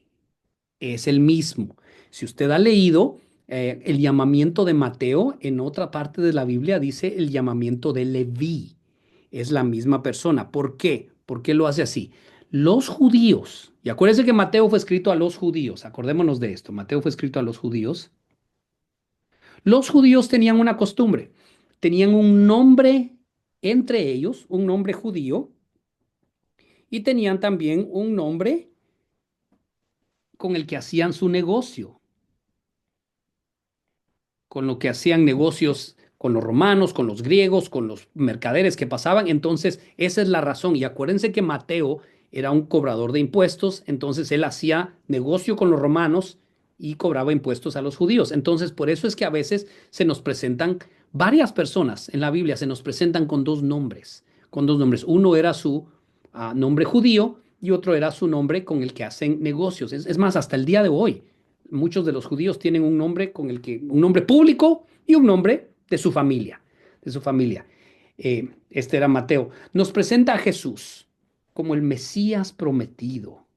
Es el mismo. Si usted ha leído el llamamiento de Mateo, en otra parte de la Biblia dice el llamamiento de Leví. Es la misma persona. ¿Por qué? ¿Por qué lo hace así? Los judíos, y acuérdense que Mateo fue escrito a los judíos, acordémonos de esto, Mateo fue escrito a los judíos. Los judíos tenían una costumbre, tenían un nombre entre ellos, un nombre judío, y tenían también un nombre con el que hacían su negocio, con lo que hacían negocios con los romanos, con los griegos, con los mercaderes que pasaban. Entonces, esa es la razón. Y acuérdense que Mateo era un cobrador de impuestos, entonces él hacía negocio con los romanos y cobraba impuestos a los judíos. Entonces, por eso es que a veces se nos presentan varias personas en la Biblia, se nos presentan con dos nombres, con dos nombres. Uno era su nombre judío y otro era su nombre con el que hacen negocios. Es más, hasta el día de hoy, muchos de los judíos tienen un nombre un nombre público y un nombre de su familia, de su familia. Este era Mateo. Nos presenta a Jesús como el Mesías prometido,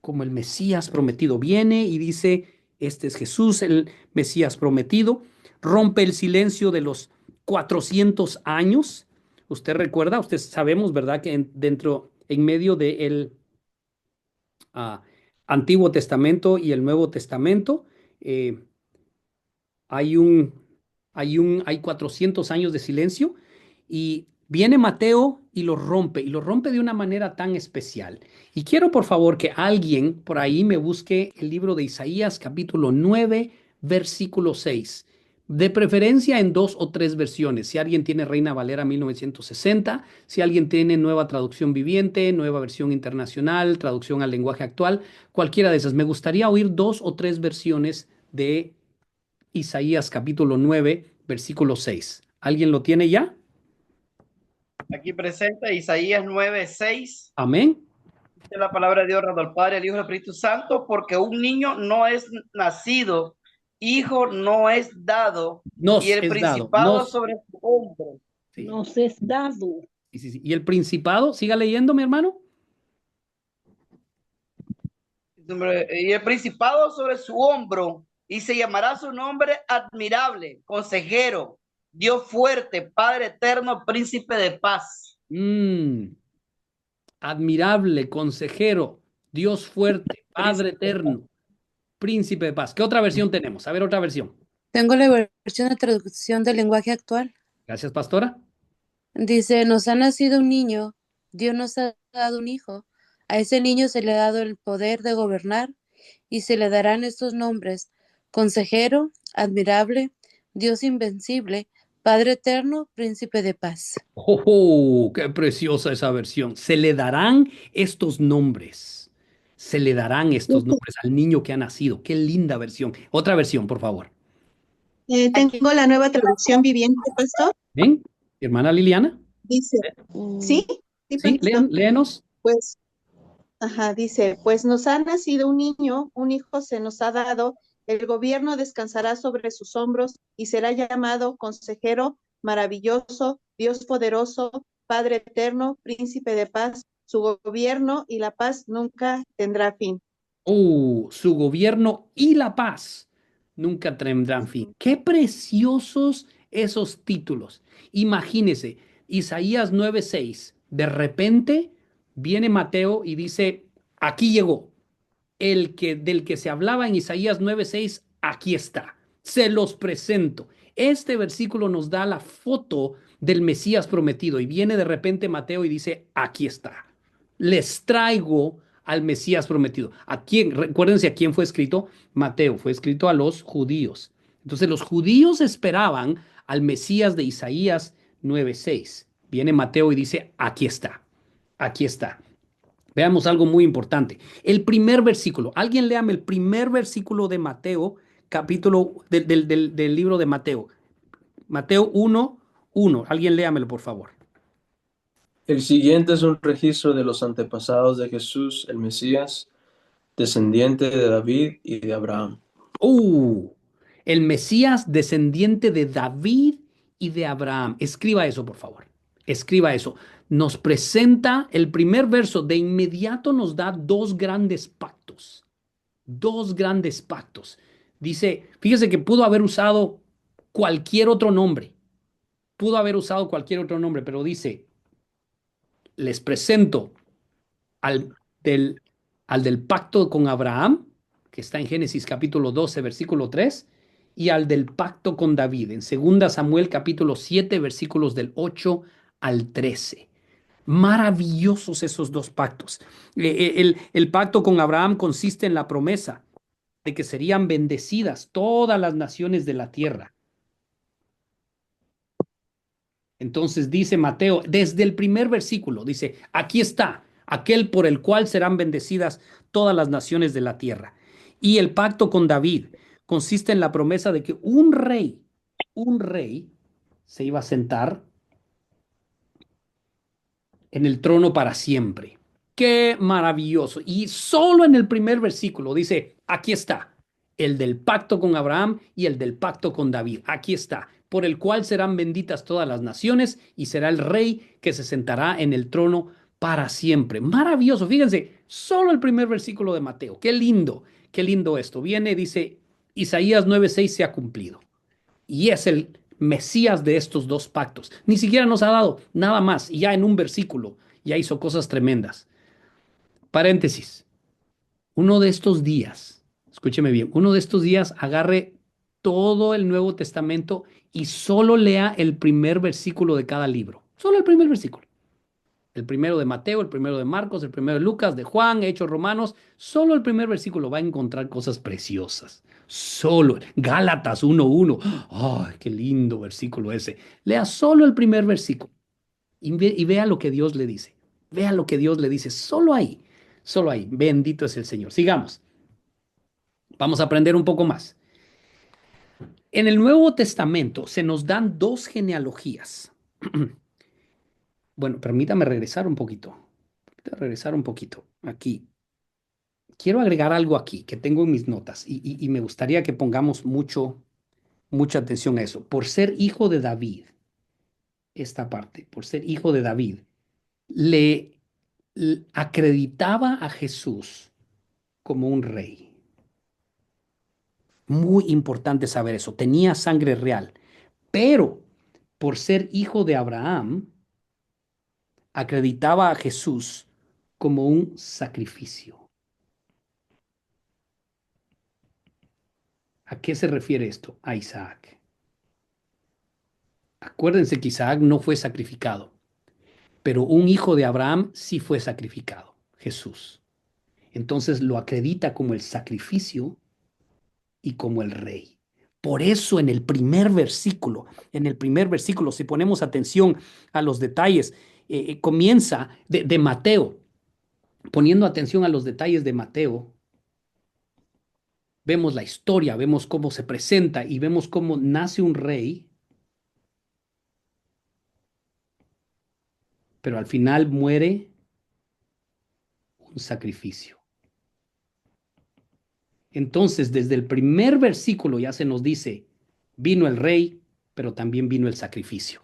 como el Mesías prometido. Viene y dice, este es Jesús, el Mesías prometido. Rompe el silencio de los 400 años. Usted recuerda, usted sabemos, ¿verdad? Que en medio del Antiguo Testamento y el Nuevo Testamento, eh, hay hay 400 años de silencio y viene Mateo y lo rompe de una manera tan especial. Y quiero por favor que alguien por ahí me busque el libro de Isaías capítulo 9, versículo 6. De preferencia en dos o tres versiones. Si alguien tiene Reina Valera 1960, si alguien tiene Nueva Traducción Viviente, Nueva Versión Internacional, traducción al lenguaje actual, cualquiera de esas. Me gustaría oír dos o tres versiones de Isaías capítulo 9, versículo 6. ¿Alguien lo tiene ya? Aquí presenta Isaías 9:6. Amén. Dice la palabra de Dios, al Padre, al Hijo y al Espíritu Santo, porque un niño no es nacido, hijo no es dado, Nos y el es dado. principado sobre su hombro. Sí. Nos es dado. Sí, sí, sí. ¿Y el principado? Siga leyendo, mi hermano. Y el principado sobre su hombro, y se llamará su nombre admirable, consejero, Dios fuerte, Padre eterno, príncipe de paz. Admirable, consejero, Dios fuerte, Padre eterno, príncipe de paz. ¿Qué otra versión tenemos? A ver, otra versión. Tengo la versión de traducción del lenguaje actual. Gracias, pastora. Dice, nos ha nacido un niño, Dios nos ha dado un hijo. A ese niño se le ha dado el poder de gobernar y se le darán estos nombres: consejero, admirable, Dios invencible, Padre eterno, príncipe de paz. ¡Oh, qué preciosa esa versión! Se le darán estos nombres. Se le darán estos nombres al niño que ha nacido. Qué linda versión. Otra versión, por favor. Tengo la nueva traducción viviente, pastor. ¿Ven? Hermana Liliana. Dice, ¿sí? Sí, Sí, pastor. léanos. Pues, dice, pues nos ha nacido un niño, un hijo se nos ha dado, el gobierno descansará sobre sus hombros y será llamado Consejero Maravilloso, Dios Poderoso, Padre Eterno, Príncipe de Paz. Su gobierno y la paz nunca tendrá fin. Su gobierno y la paz nunca tendrán fin. Qué preciosos esos títulos. Imagínese, Isaías 9:6. De repente viene Mateo y dice, aquí llegó. Del que se hablaba en Isaías 9:6, aquí está. Se los presento. Este versículo nos da la foto del Mesías prometido y viene de repente Mateo y dice, aquí está. Les traigo al Mesías prometido. ¿A quién? Recuérdense a quién fue escrito. Mateo fue escrito a los judíos. Entonces los judíos esperaban al Mesías de Isaías 9:6. Viene Mateo y dice, aquí está. Aquí está. Veamos algo muy importante. El primer versículo. Alguien léame el primer versículo de Mateo, capítulo del libro de Mateo. Mateo 1:1. Alguien léamelo, por favor. El siguiente es un registro de los antepasados de Jesús, el Mesías, descendiente de David y de Abraham. El Mesías, descendiente de David y de Abraham. Escriba eso, por favor. Escriba eso. Nos presenta el primer verso. De inmediato nos da dos grandes pactos. Dos grandes pactos. Dice, fíjese que pudo haber usado cualquier otro nombre. Pudo haber usado cualquier otro nombre, pero dice, les presento al del, al del pacto con Abraham, que está en Génesis capítulo 12, versículo 3, y al del pacto con David, en 2 Samuel capítulo 7, versículos del 8 al 13. Maravillosos esos dos pactos. El pacto con Abraham consiste en la promesa de que serían bendecidas todas las naciones de la tierra. Entonces dice Mateo, desde el primer versículo, dice, aquí está, aquel por el cual serán bendecidas todas las naciones de la tierra. Y el pacto con David consiste en la promesa de que un rey se iba a sentar en el trono para siempre. Qué maravilloso. Y solo en el primer versículo dice, aquí está, el del pacto con Abraham y el del pacto con David. Aquí está, por el cual serán benditas todas las naciones y será el rey que se sentará en el trono para siempre. Maravilloso. Fíjense, solo el primer versículo de Mateo. Qué lindo esto. Viene, dice, Isaías 9:6 se ha cumplido. Y es el Mesías de estos dos pactos. Ni siquiera nos ha dado nada más. Y ya en un versículo ya hizo cosas tremendas. Paréntesis. Uno de estos días, escúcheme bien, uno de estos días agarre todo el Nuevo Testamento y solo lea el primer versículo de cada libro. Solo el primer versículo. El primero de Mateo, el primero de Marcos, el primero de Lucas, de Juan, Hechos Romanos. Solo el primer versículo va a encontrar cosas preciosas. Solo. Gálatas 1:1. ¡Ay, qué lindo versículo ese! Lea solo el primer versículo y vea lo que Dios le dice. Vea lo que Dios le dice. Solo ahí. Solo ahí. Bendito es el Señor. Sigamos. Vamos a aprender un poco más. En el Nuevo Testamento se nos dan dos genealogías. Bueno, permítame regresar un poquito. Aquí. Quiero agregar algo aquí que tengo en mis notas y me gustaría que pongamos mucha atención a eso. Por ser hijo de David, esta parte, por ser hijo de David, le acreditaba a Jesús como un rey. Muy importante saber eso. Tenía sangre real, pero por ser hijo de Abraham, acreditaba a Jesús como un sacrificio. ¿A qué se refiere esto? A Isaac. Acuérdense que Isaac no fue sacrificado, pero un hijo de Abraham sí fue sacrificado, Jesús. Entonces lo acredita como el sacrificio y como el rey. Por eso en el primer versículo, si ponemos atención a los detalles, comienza de Mateo, poniendo atención a los detalles de Mateo, vemos la historia, vemos cómo se presenta y vemos cómo nace un rey, pero al final muere un sacrificio. Entonces, desde el primer versículo ya se nos dice, vino el rey, pero también vino el sacrificio.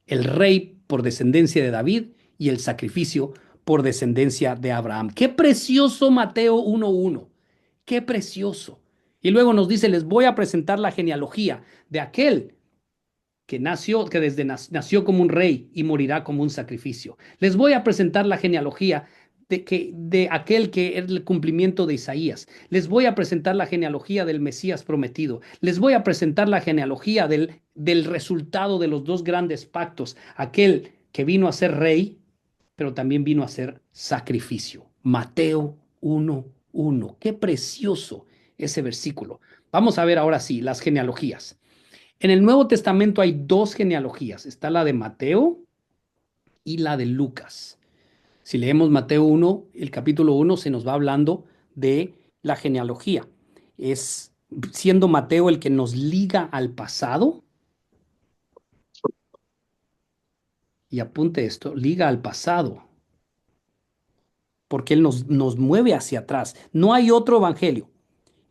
El rey por descendencia de David y el sacrificio por descendencia de Abraham. Qué precioso Mateo 1:1. Qué precioso. Y luego nos dice, les voy a presentar la genealogía de aquel que nació como un rey y morirá como un sacrificio. Les voy a presentar la genealogía de aquel que es el cumplimiento de Isaías. Les voy a presentar la genealogía del Mesías prometido. Les voy a presentar la genealogía del resultado de los dos grandes pactos, aquel que vino a ser rey, pero también vino a ser sacrificio. Mateo 1:1. Qué precioso ese versículo. Vamos a ver ahora sí las genealogías. En el Nuevo Testamento hay dos genealogías. Está la de Mateo y la de Lucas. Si leemos Mateo 1, el capítulo 1 se nos va hablando de la genealogía. Es siendo Mateo el que nos liga al pasado. Y apunte esto, liga al pasado. Porque él nos mueve hacia atrás. No hay otro evangelio.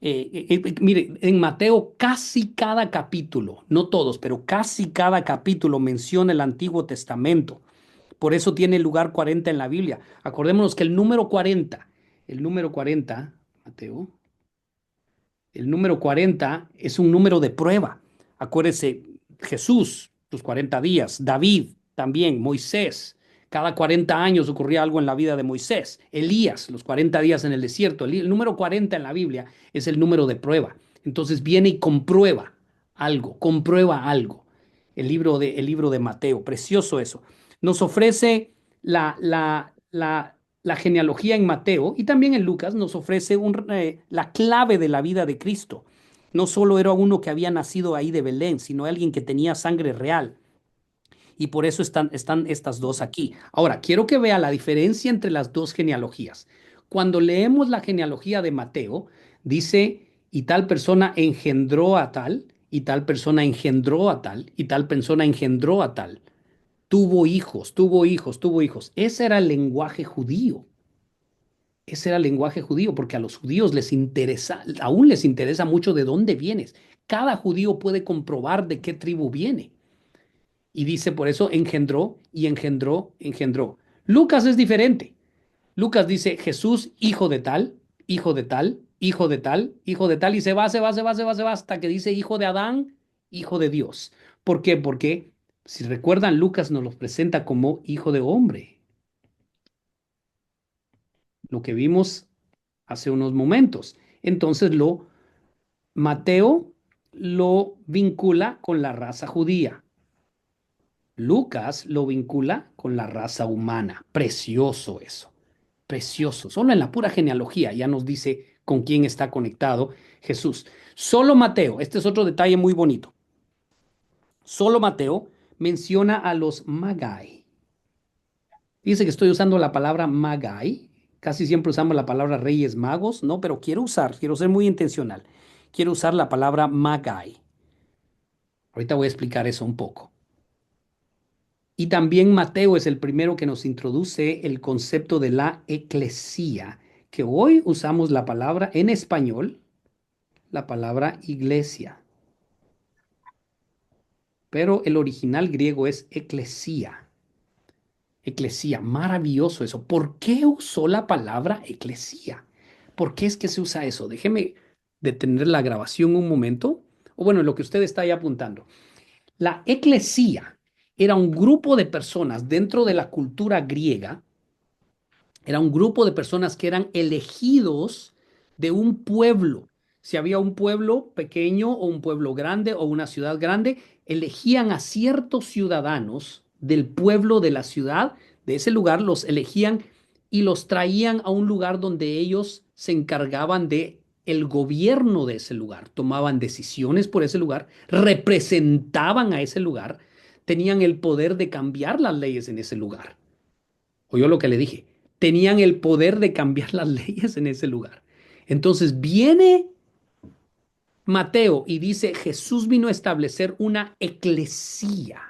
Mire, en Mateo casi cada capítulo, no todos, pero casi cada capítulo menciona el Antiguo Testamento. Por eso tiene el lugar 40 en la Biblia. Acordémonos que el número 40, Mateo, el número 40 es un número de prueba. Acuérdese, Jesús, sus 40 días, David también, Moisés. Cada 40 años ocurría algo en la vida de Moisés. Elías, los 40 días en el desierto. El número 40 en la Biblia es el número de prueba. Entonces viene y comprueba algo. El libro de Mateo, precioso eso. Nos ofrece la genealogía en Mateo y también en Lucas nos ofrece la clave de la vida de Cristo. No solo era uno que había nacido ahí de Belén, sino alguien que tenía sangre real. Y por eso están estas dos aquí. Ahora, quiero que vea la diferencia entre las dos genealogías. Cuando leemos la genealogía de Mateo, dice, y tal persona engendró a tal, y tal persona engendró a tal, y tal persona engendró a tal. Tuvo hijos, tuvo hijos, tuvo hijos. Ese era el lenguaje judío. Ese era el lenguaje judío, porque a los judíos les interesa, aún les interesa mucho de dónde vienes. Cada judío puede comprobar de qué tribu viene. Y dice por eso engendró y engendró, engendró. Lucas es diferente. Lucas dice Jesús, hijo de tal, hijo de tal, hijo de tal, hijo de tal, y se va hasta que dice hijo de Adán, hijo de Dios. ¿Por qué? Porque, si recuerdan, Lucas nos los presenta como hijo de hombre. Lo que vimos hace unos momentos. Entonces Mateo lo vincula con la raza judía. Lucas lo vincula con la raza humana. Precioso eso, precioso. Solo en la pura genealogía ya nos dice con quién está conectado Jesús. Solo Mateo, este es otro detalle muy bonito. Solo Mateo menciona a los Magai. Dice que estoy usando la palabra Magai. Casi siempre usamos la palabra reyes magos, ¿no? Pero quiero ser muy intencional. Quiero usar la palabra Magai. Ahorita voy a explicar eso un poco. Y también Mateo es el primero que nos introduce el concepto de la eclesía, que hoy usamos la palabra en español, la palabra iglesia. Pero el original griego es eclesía. Eclesía, maravilloso eso. ¿Por qué usó la palabra eclesía? ¿Por qué es que se usa eso? Déjeme detener la grabación un momento. O bueno, lo que usted está ahí apuntando. La eclesía era un grupo de personas dentro de la cultura griega, era un grupo de personas que eran elegidos de un pueblo. Si había un pueblo pequeño o un pueblo grande o una ciudad grande, elegían a ciertos ciudadanos del pueblo, de la ciudad, de ese lugar, los elegían y los traían a un lugar donde ellos se encargaban de el gobierno de ese lugar, tomaban decisiones por ese lugar, representaban a ese lugar, tenían el poder de cambiar las leyes en ese lugar. Oyó lo que le dije, tenían el poder de cambiar las leyes en ese lugar. Entonces viene Mateo y dice, Jesús vino a establecer una eclesía.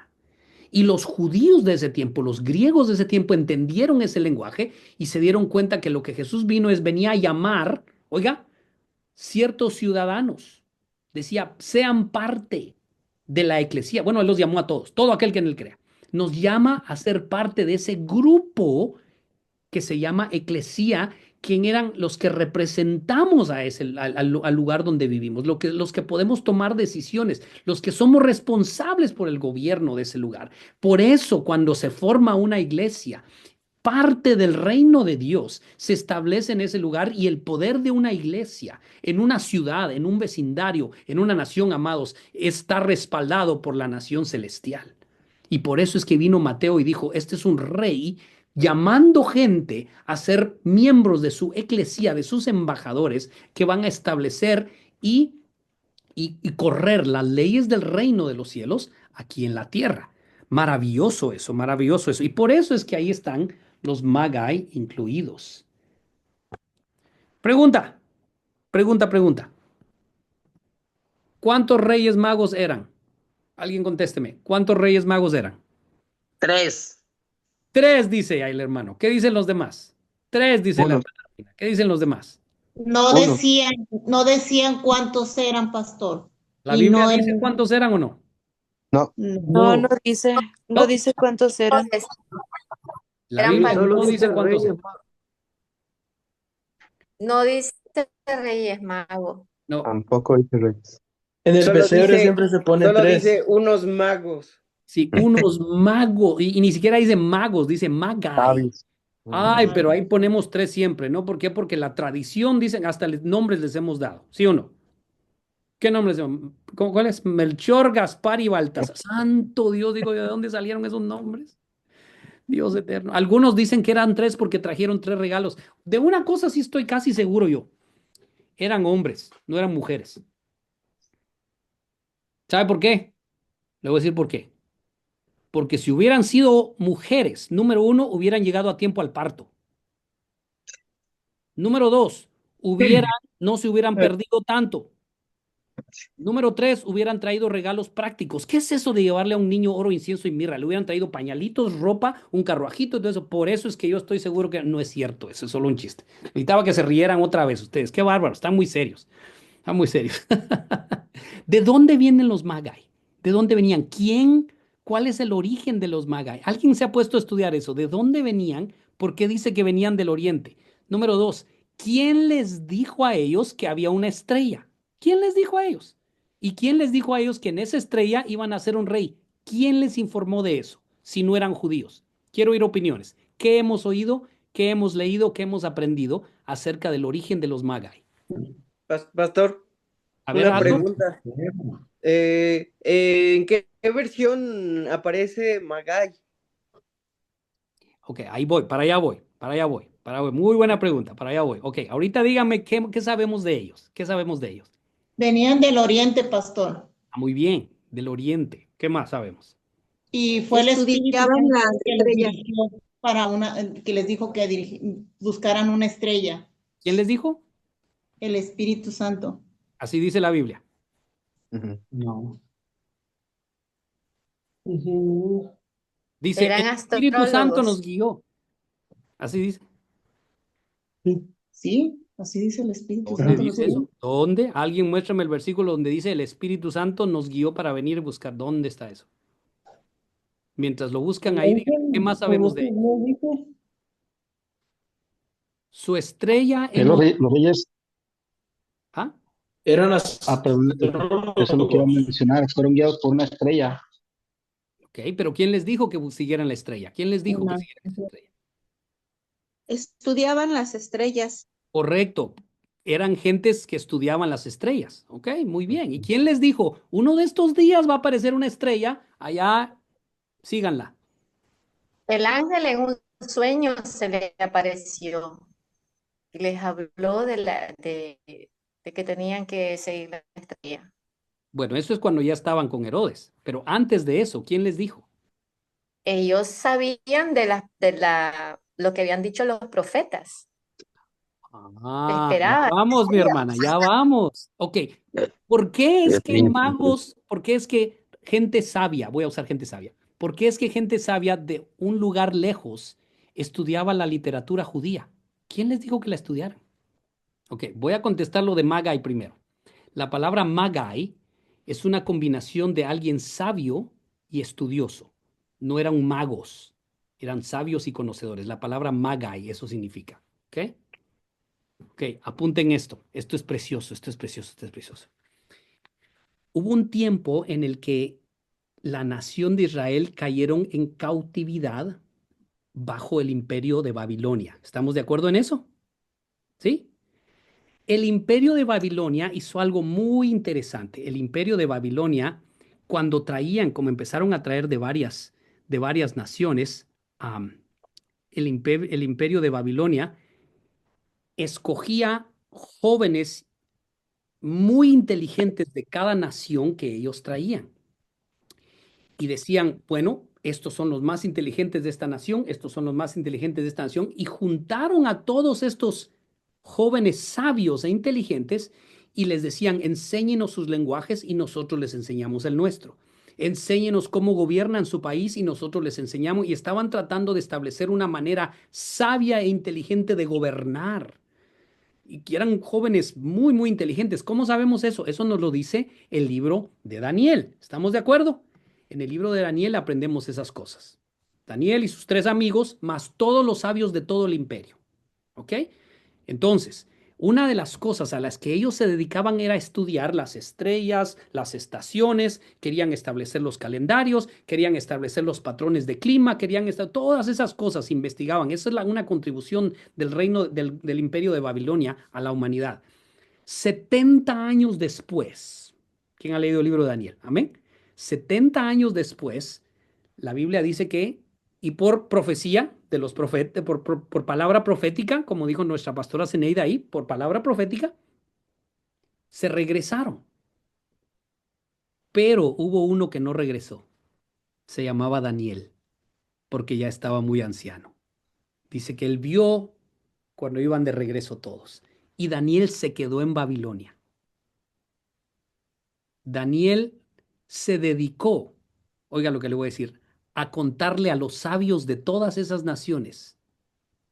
Y los judíos de ese tiempo, los griegos de ese tiempo entendieron ese lenguaje y se dieron cuenta que lo que Jesús venía a llamar, oiga, ciertos ciudadanos. Decía, sean parte de la eclesía. Bueno, él los llamó a todos, todo aquel que en él crea. Nos llama a ser parte de ese grupo que se llama eclesía, quien eran los que representamos a al lugar donde vivimos, los que podemos tomar decisiones, los que somos responsables por el gobierno de ese lugar. Por eso, cuando se forma una iglesia, parte del reino de Dios se establece en ese lugar y el poder de una iglesia en una ciudad, en un vecindario, en una nación, amados, está respaldado por la nación celestial. Y por eso es que vino Mateo y dijo, este es un rey llamando gente a ser miembros de su eclesía, de sus embajadores, que van a establecer y correr las leyes del reino de los cielos aquí en la tierra. Maravilloso eso, maravilloso eso. Y por eso es que ahí están los Magi incluidos. Pregunta, pregunta. ¿Cuántos reyes magos eran? Alguien contésteme. ¿Cuántos reyes magos eran? 3. 3, dice ahí el hermano. ¿Qué dicen los demás? 3, dice la hermana. ¿Qué dicen los demás? No decían cuántos eran, pastor. ¿La Y Biblia no dice eran- cuántos eran o no? No dice cuántos eran. La Eran Biblia varios. no dice cuántos eran. No dice Reyes Magos. No. Tampoco dice Reyes. En el Solo pesebre dice- siempre se pone Solo 3. dice unos magos. Sí, unos magos. Y ni siquiera dice magos, dice magai. Sabios. Ay, pero ahí ponemos 3 siempre, ¿no? ¿Por qué? Porque la tradición dicen, hasta nombres les hemos dado, ¿sí o no? ¿Qué nombres? ¿Cuál es? Melchor, Gaspar y Baltasar. Santo Dios, digo yo, ¿de dónde salieron esos nombres? Dios eterno. Algunos dicen que eran 3 porque trajeron 3 regalos. De una cosa sí estoy casi seguro yo. Eran hombres, no eran mujeres. ¿Sabe por qué? Le voy a decir por qué. Porque si hubieran sido mujeres, número 1, hubieran llegado a tiempo al parto. Número 2, no se hubieran perdido tanto. Número 3, hubieran traído regalos prácticos. ¿Qué es eso de llevarle a un niño oro, incienso y mirra? Le hubieran traído pañalitos, ropa, un carruajito y todo eso. Por eso es que yo estoy seguro que no es cierto. Eso es solo un chiste. Necesitaba que se rieran otra vez ustedes. Qué bárbaros, están muy serios. Están muy serios. ¿De dónde vienen los Magi? ¿De dónde venían? ¿Quién? ¿Cuál es el origen de los Magi? ¿Alguien se ha puesto a estudiar eso? ¿De dónde venían? ¿Por qué dice que venían del oriente? Número 2, ¿quién les dijo a ellos que había una estrella? ¿Quién les dijo a ellos? ¿Y quién les dijo a ellos que en esa estrella iban a ser un rey? ¿Quién les informó de eso si no eran judíos? Quiero oír opiniones. ¿Qué hemos oído? ¿Qué hemos leído? ¿Qué hemos aprendido acerca del origen de los Magi? Pastor, A ver, una hazlo. pregunta. ¿En qué versión aparece Magai? Ok, ahí voy, para allá voy. Muy buena pregunta, para allá voy. Ok, ahorita díganme qué sabemos de ellos. ¿Qué sabemos de ellos? Venían del oriente, pastor. Ah, muy bien, del oriente. ¿Qué más sabemos? Y fue el Espíritu Estudiaban Santo las que les estrellas. dirigió que les dijo que buscaran una estrella. ¿Quién les dijo? El Espíritu Santo. Así dice la Biblia. No. Dice, Eran el Espíritu Santo astrólogos. nos guió. Así dice. Sí, así dice el Espíritu ¿Dónde Santo. dice eso? ¿Dónde? Alguien muéstrame el versículo donde dice el Espíritu Santo nos guió para venir y buscar. ¿Dónde está eso? Mientras lo buscan ahí, díganme, ¿qué más sabemos de él? Su estrella en Los reyes. ¿Ah? Eran las... Pero eso lo quiero mencionar. Fueron guiados por una estrella. Ok, pero ¿quién les dijo que siguieran la estrella? ¿Quién les dijo que siguieran esa estrella? Estudiaban las estrellas. Correcto. Eran gentes que estudiaban las estrellas. Ok, muy bien. ¿Y quién les dijo? Uno de estos días va a aparecer una estrella. Allá, síganla. El ángel en un sueño se le apareció y les habló de que tenían que seguir la estrella. Bueno, eso es cuando ya estaban con Herodes. Pero antes de eso, ¿quién les dijo? Ellos sabían lo que habían dicho los profetas. Ah, ya Esperaba. vamos, mi hermana, ya vamos. Ok, ¿por qué es que magos, por qué es que gente sabia, voy a usar gente sabia, por qué es que gente sabia de un lugar lejos estudiaba la literatura judía? ¿Quién les dijo que la estudiaran? Ok, voy a contestar lo de Magai primero. La palabra Magai es una combinación de alguien sabio y estudioso. No eran magos, eran sabios y conocedores. La palabra Magai, eso significa. ¿Ok? Ok, apunten esto. Esto es precioso, esto es precioso, esto es precioso. Hubo un tiempo en el que la nación de Israel cayeron en cautividad bajo el imperio de Babilonia. ¿Estamos de acuerdo en eso? ¿Sí? El imperio de Babilonia hizo algo muy interesante. El imperio de Babilonia, cuando traían, como empezaron a traer de varias naciones, el imperio de Babilonia escogía jóvenes muy inteligentes de cada nación que ellos traían. Y decían, bueno, estos son los más inteligentes de esta nación, estos son los más inteligentes de esta nación, y juntaron a todos estos jóvenes sabios e inteligentes y les decían, enséñenos sus lenguajes y nosotros les enseñamos el nuestro. Enséñenos cómo gobiernan su país y nosotros les enseñamos. Y estaban tratando de establecer una manera sabia e inteligente de gobernar y que eran jóvenes muy, muy inteligentes. ¿Cómo sabemos eso? Eso nos lo dice el libro de Daniel. ¿Estamos de acuerdo? En el libro de Daniel aprendemos esas cosas. Daniel y sus tres amigos, más todos los sabios de todo el imperio. ¿Ok? Entonces, una de las cosas a las que ellos se dedicaban era estudiar las estrellas, las estaciones, querían establecer los calendarios, querían establecer los patrones de clima, todas esas cosas investigaban. Esa es una contribución del reino del imperio de Babilonia a la humanidad. 70 años después, ¿quién ha leído el libro de Daniel? Amén. 70 años después, la Biblia dice que, y por profecía de los profetas, por palabra profética, como dijo nuestra pastora Zeneida ahí, por palabra profética, se regresaron. Pero hubo uno que no regresó. Se llamaba Daniel, porque ya estaba muy anciano. Dice que él vio cuando iban de regreso todos. Y Daniel se quedó en Babilonia. Daniel se dedicó, oiga lo que le voy a decir, a contarle a los sabios de todas esas naciones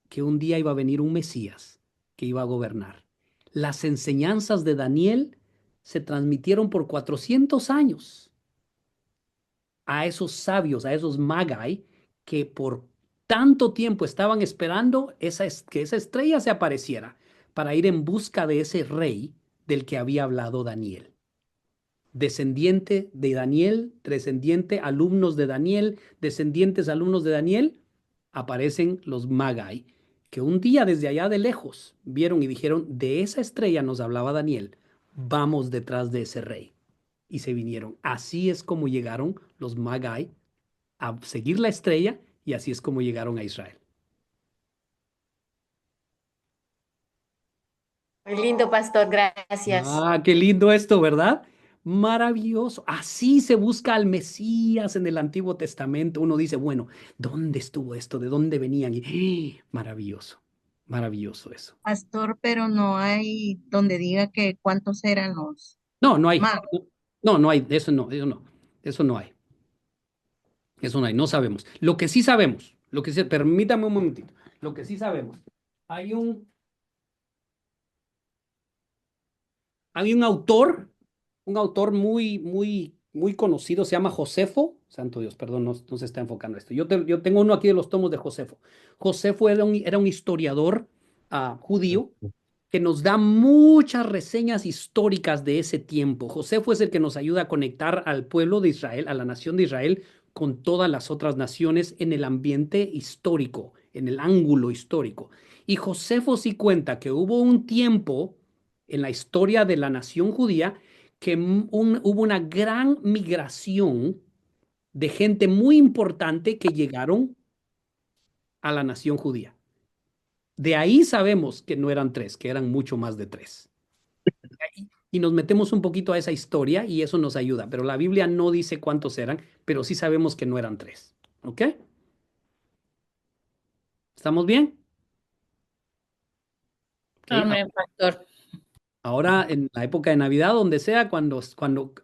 que un día iba a venir un Mesías que iba a gobernar. Las enseñanzas de Daniel se transmitieron por 400 años a esos sabios, a esos magai, que por tanto tiempo estaban esperando que esa estrella se apareciera para ir en busca de ese rey del que había hablado Daniel. Descendiente de Daniel, descendiente, alumnos de Daniel, descendientes, alumnos de Daniel, aparecen los Magai, que un día desde allá de lejos vieron y dijeron, de esa estrella nos hablaba Daniel, vamos detrás de ese rey. Y se vinieron. Así es como llegaron los Magai a seguir la estrella y así es como llegaron a Israel. Muy lindo, pastor, gracias. Ah, qué lindo esto, ¿verdad? Maravilloso. Así se busca al Mesías en el Antiguo Testamento. Uno dice, bueno, ¿dónde estuvo esto? ¿De dónde venían? Y maravilloso, maravilloso eso. Pastor, pero no hay donde diga que cuántos eran los No, no hay. magos. No, no hay. Eso no, eso no. Eso no hay. Eso no hay. No sabemos. Lo que sí sabemos, lo que sí, permítame un momentito. Lo que sí sabemos, hay un autor muy, muy, muy conocido, se llama Josefo. Santo Dios, perdón, no se está enfocando esto. Yo tengo uno aquí de los tomos de Josefo. Josefo era un historiador judío que nos da muchas reseñas históricas de ese tiempo. Josefo es el que nos ayuda a conectar al pueblo de Israel, a la nación de Israel, con todas las otras naciones en el ambiente histórico, en el ángulo histórico. Y Josefo sí cuenta que hubo un tiempo en la historia de la nación judía que hubo una gran migración de gente muy importante que llegaron a la nación judía. De ahí sabemos que no eran tres, que eran mucho más de tres. Y nos metemos un poquito a esa historia y eso nos ayuda, pero la Biblia no dice cuántos eran, pero sí sabemos que no eran tres. ¿Ok? ¿Estamos bien? ¿ok? Amén, pastor. Ahora, en la época de Navidad, donde sea, cuando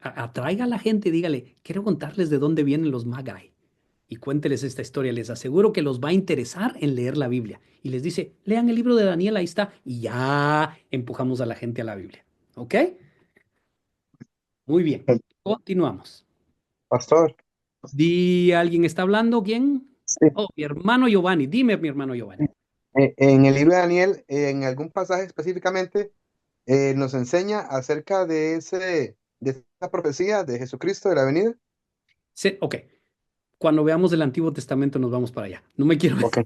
atraiga a la gente, dígale, quiero contarles de dónde vienen los Magi. Y cuénteles esta historia. Les aseguro que los va a interesar en leer la Biblia. Y les dice, lean el libro de Daniel, ahí está. Y ya empujamos a la gente a la Biblia. ¿Ok? Muy bien. Continuamos. Pastor, ¿Alguien está hablando? ¿Quién? sí. Oh, mi hermano Giovanni. Dime, mi hermano Giovanni. En el libro de Daniel, en algún pasaje específicamente, nos enseña acerca de esa profecía de Jesucristo de la venida. Sí, ok. Cuando veamos el Antiguo Testamento nos vamos para allá. No me quiero... Ok,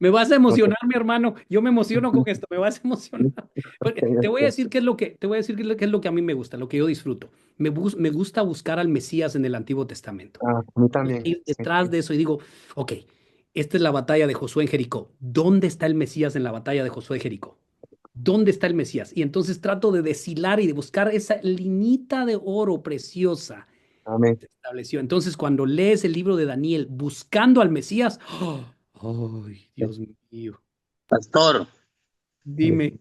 Me vas a ok. emocionar, mi hermano. Yo me emociono con esto, me vas a emocionar. Porque Ok, te voy a ok. decir qué es lo que, te voy a decir qué es lo que a mí me gusta, lo que yo disfruto. Me gusta buscar al Mesías en el Antiguo Testamento. Ah, a mí Me gusta también. ir Sí. detrás de eso y digo, ok, esta es la batalla de Josué en Jericó. ¿Dónde está el Mesías en la batalla de Josué en Jericó? ¿Dónde está el Mesías? Y entonces trato de deshilar y de buscar esa linita de oro preciosa Amén. que se estableció. Entonces, cuando lees el libro de Daniel buscando al Mesías, ¡oh! ¡Ay, Dios mío! Pastor, Dime.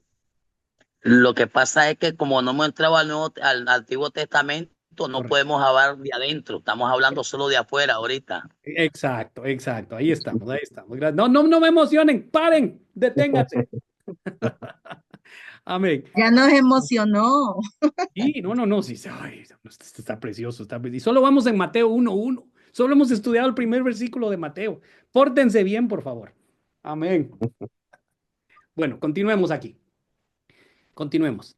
lo que pasa es que como no hemos entrado al Antiguo Testamento, no Correcto. podemos hablar de adentro. Estamos hablando solo de afuera ahorita. Exacto, exacto. Ahí estamos, ahí estamos. No, no, no me emocionen. Paren, deténganse. Amén. Ya nos emocionó. Sí, no, no, no, sí, ay, esto está precioso. Y solo vamos en Mateo 1:1. Solo hemos estudiado el primer versículo de Mateo. Pórtense bien, por favor. Amén. Bueno, continuemos aquí. Continuemos.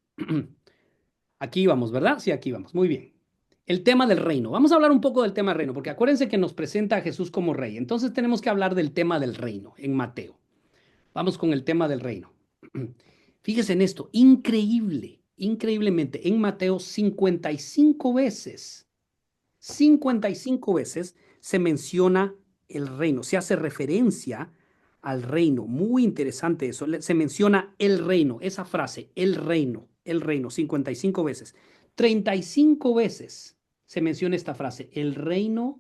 Aquí vamos, ¿verdad? Sí, aquí vamos. Muy bien. El tema del reino. Vamos a hablar un poco del tema del reino, porque acuérdense que nos presenta a Jesús como rey. Entonces tenemos que hablar del tema del reino en Mateo. Vamos con el tema del reino. Fíjese en esto, increíble, increíblemente, en Mateo 55 veces, 55 veces se menciona el reino, se hace referencia al reino. Muy interesante eso, se menciona el reino, esa frase, el reino, 55 veces. 35 veces se menciona esta frase, el reino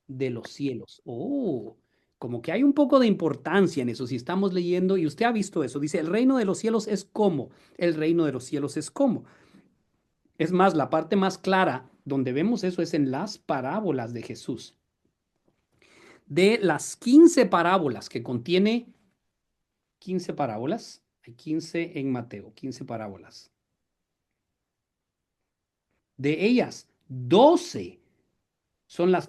de los cielos. Oh, como que hay un poco de importancia en eso. Si estamos leyendo, y usted ha visto eso, dice, el reino de los cielos es como, el reino de los cielos es como. Es más, la parte más clara donde vemos eso es en las parábolas de Jesús. De las 15 parábolas que contiene, 15 parábolas, hay 15 en Mateo, 15 parábolas. De ellas, 12 son las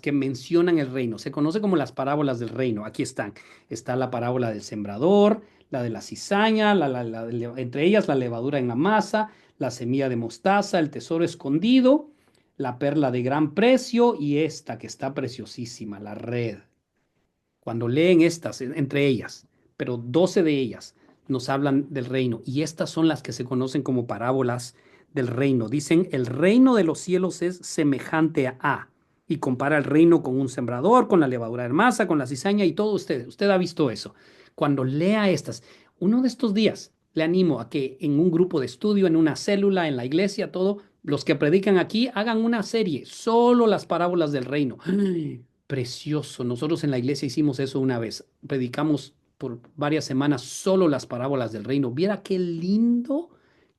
que mencionan el reino. Se conoce como las parábolas del reino. Aquí están. Está la parábola del sembrador, la de la cizaña, entre ellas la levadura en la masa, la semilla de mostaza, el tesoro escondido, la perla de gran precio y esta que está preciosísima, la red. Cuando leen estas, entre ellas, pero 12 de ellas nos hablan del reino y estas son las que se conocen como parábolas del reino. Dicen, el reino de los cielos es semejante a, y compara el reino con un sembrador, con la levadura de masa, con la cizaña y todo usted ha visto eso. Cuando lea estas, uno de estos días le animo a que en un grupo de estudio, en una célula, en la iglesia, todo, los que predican aquí hagan una serie, solo las parábolas del reino. ¡Ay! Precioso. Nosotros en la iglesia hicimos eso una vez. Predicamos por varias semanas solo las parábolas del reino. Viera qué lindo,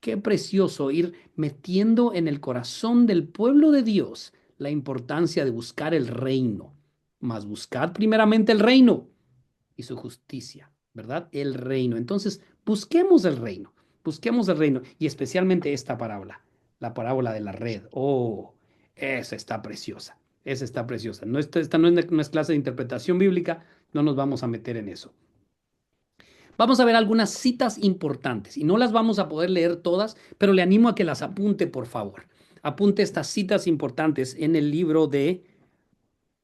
qué precioso ir metiendo en el corazón del pueblo de Dios la importancia de buscar el reino. Mas buscad primeramente el reino y su justicia, ¿verdad? El reino. Entonces, busquemos el reino. Busquemos el reino y especialmente esta parábola, la parábola de la red. Oh, esa está preciosa. Esa está preciosa. No, esta no es clase de interpretación bíblica, no nos vamos a meter en eso. Vamos a ver algunas citas importantes y no las vamos a poder leer todas, pero le animo a que las apunte, por favor. Apunte estas citas importantes en el libro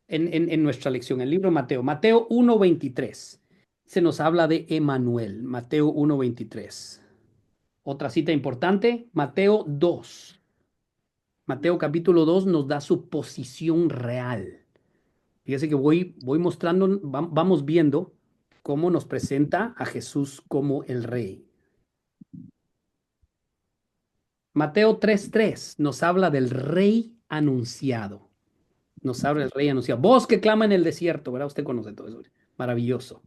en nuestra lección, el libro de Mateo. Mateo 1:23. Se nos habla de Emanuel, Mateo 1:23. Otra cita importante, Mateo 2. Mateo capítulo 2 nos da su posición real. Fíjese que voy mostrando, vamos viendo cómo nos presenta a Jesús como el rey. Mateo 3:3 nos habla del rey anunciado. Nos habla del rey anunciado. Voz que clama en el desierto, ¿verdad? Usted conoce todo eso. Maravilloso.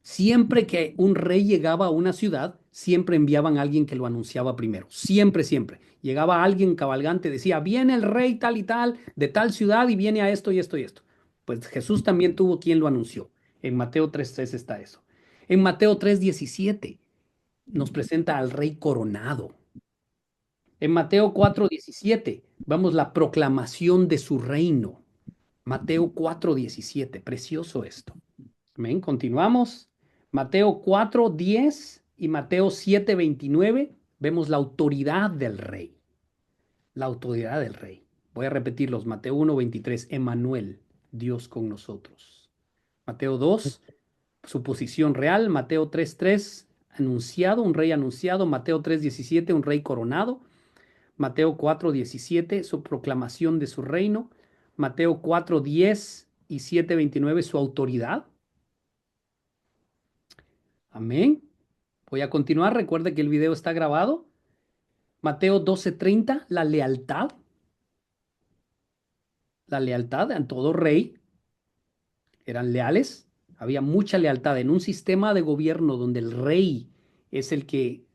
Siempre que un rey llegaba a una ciudad, siempre enviaban a alguien que lo anunciaba primero. Siempre, siempre. Llegaba alguien cabalgante, decía, viene el rey tal y tal, de tal ciudad y viene a esto y esto y esto. Pues Jesús también tuvo quien lo anunció. En Mateo 3:3 está eso. En Mateo 3:17 nos presenta al rey coronado. En Mateo 4:17 vemos la proclamación de su reino. Mateo 4:17, precioso esto. Amén. Continuamos. Mateo 4:10 y Mateo 7:29 vemos la autoridad del rey. La autoridad del rey. Voy a repetirlos. Mateo 1:23, Emmanuel, Dios con nosotros. Mateo 2, su posición real. Mateo 3:3, anunciado, un rey anunciado. Mateo 3:17, un rey coronado. Mateo 4:17, su proclamación de su reino. Mateo 4:10 y 7:29, su autoridad. Amén. Voy a continuar. Recuerde que el video está grabado. Mateo 12:30, la lealtad. La lealtad en todo rey. Eran leales. Había mucha lealtad en un sistema de gobierno donde el rey es el que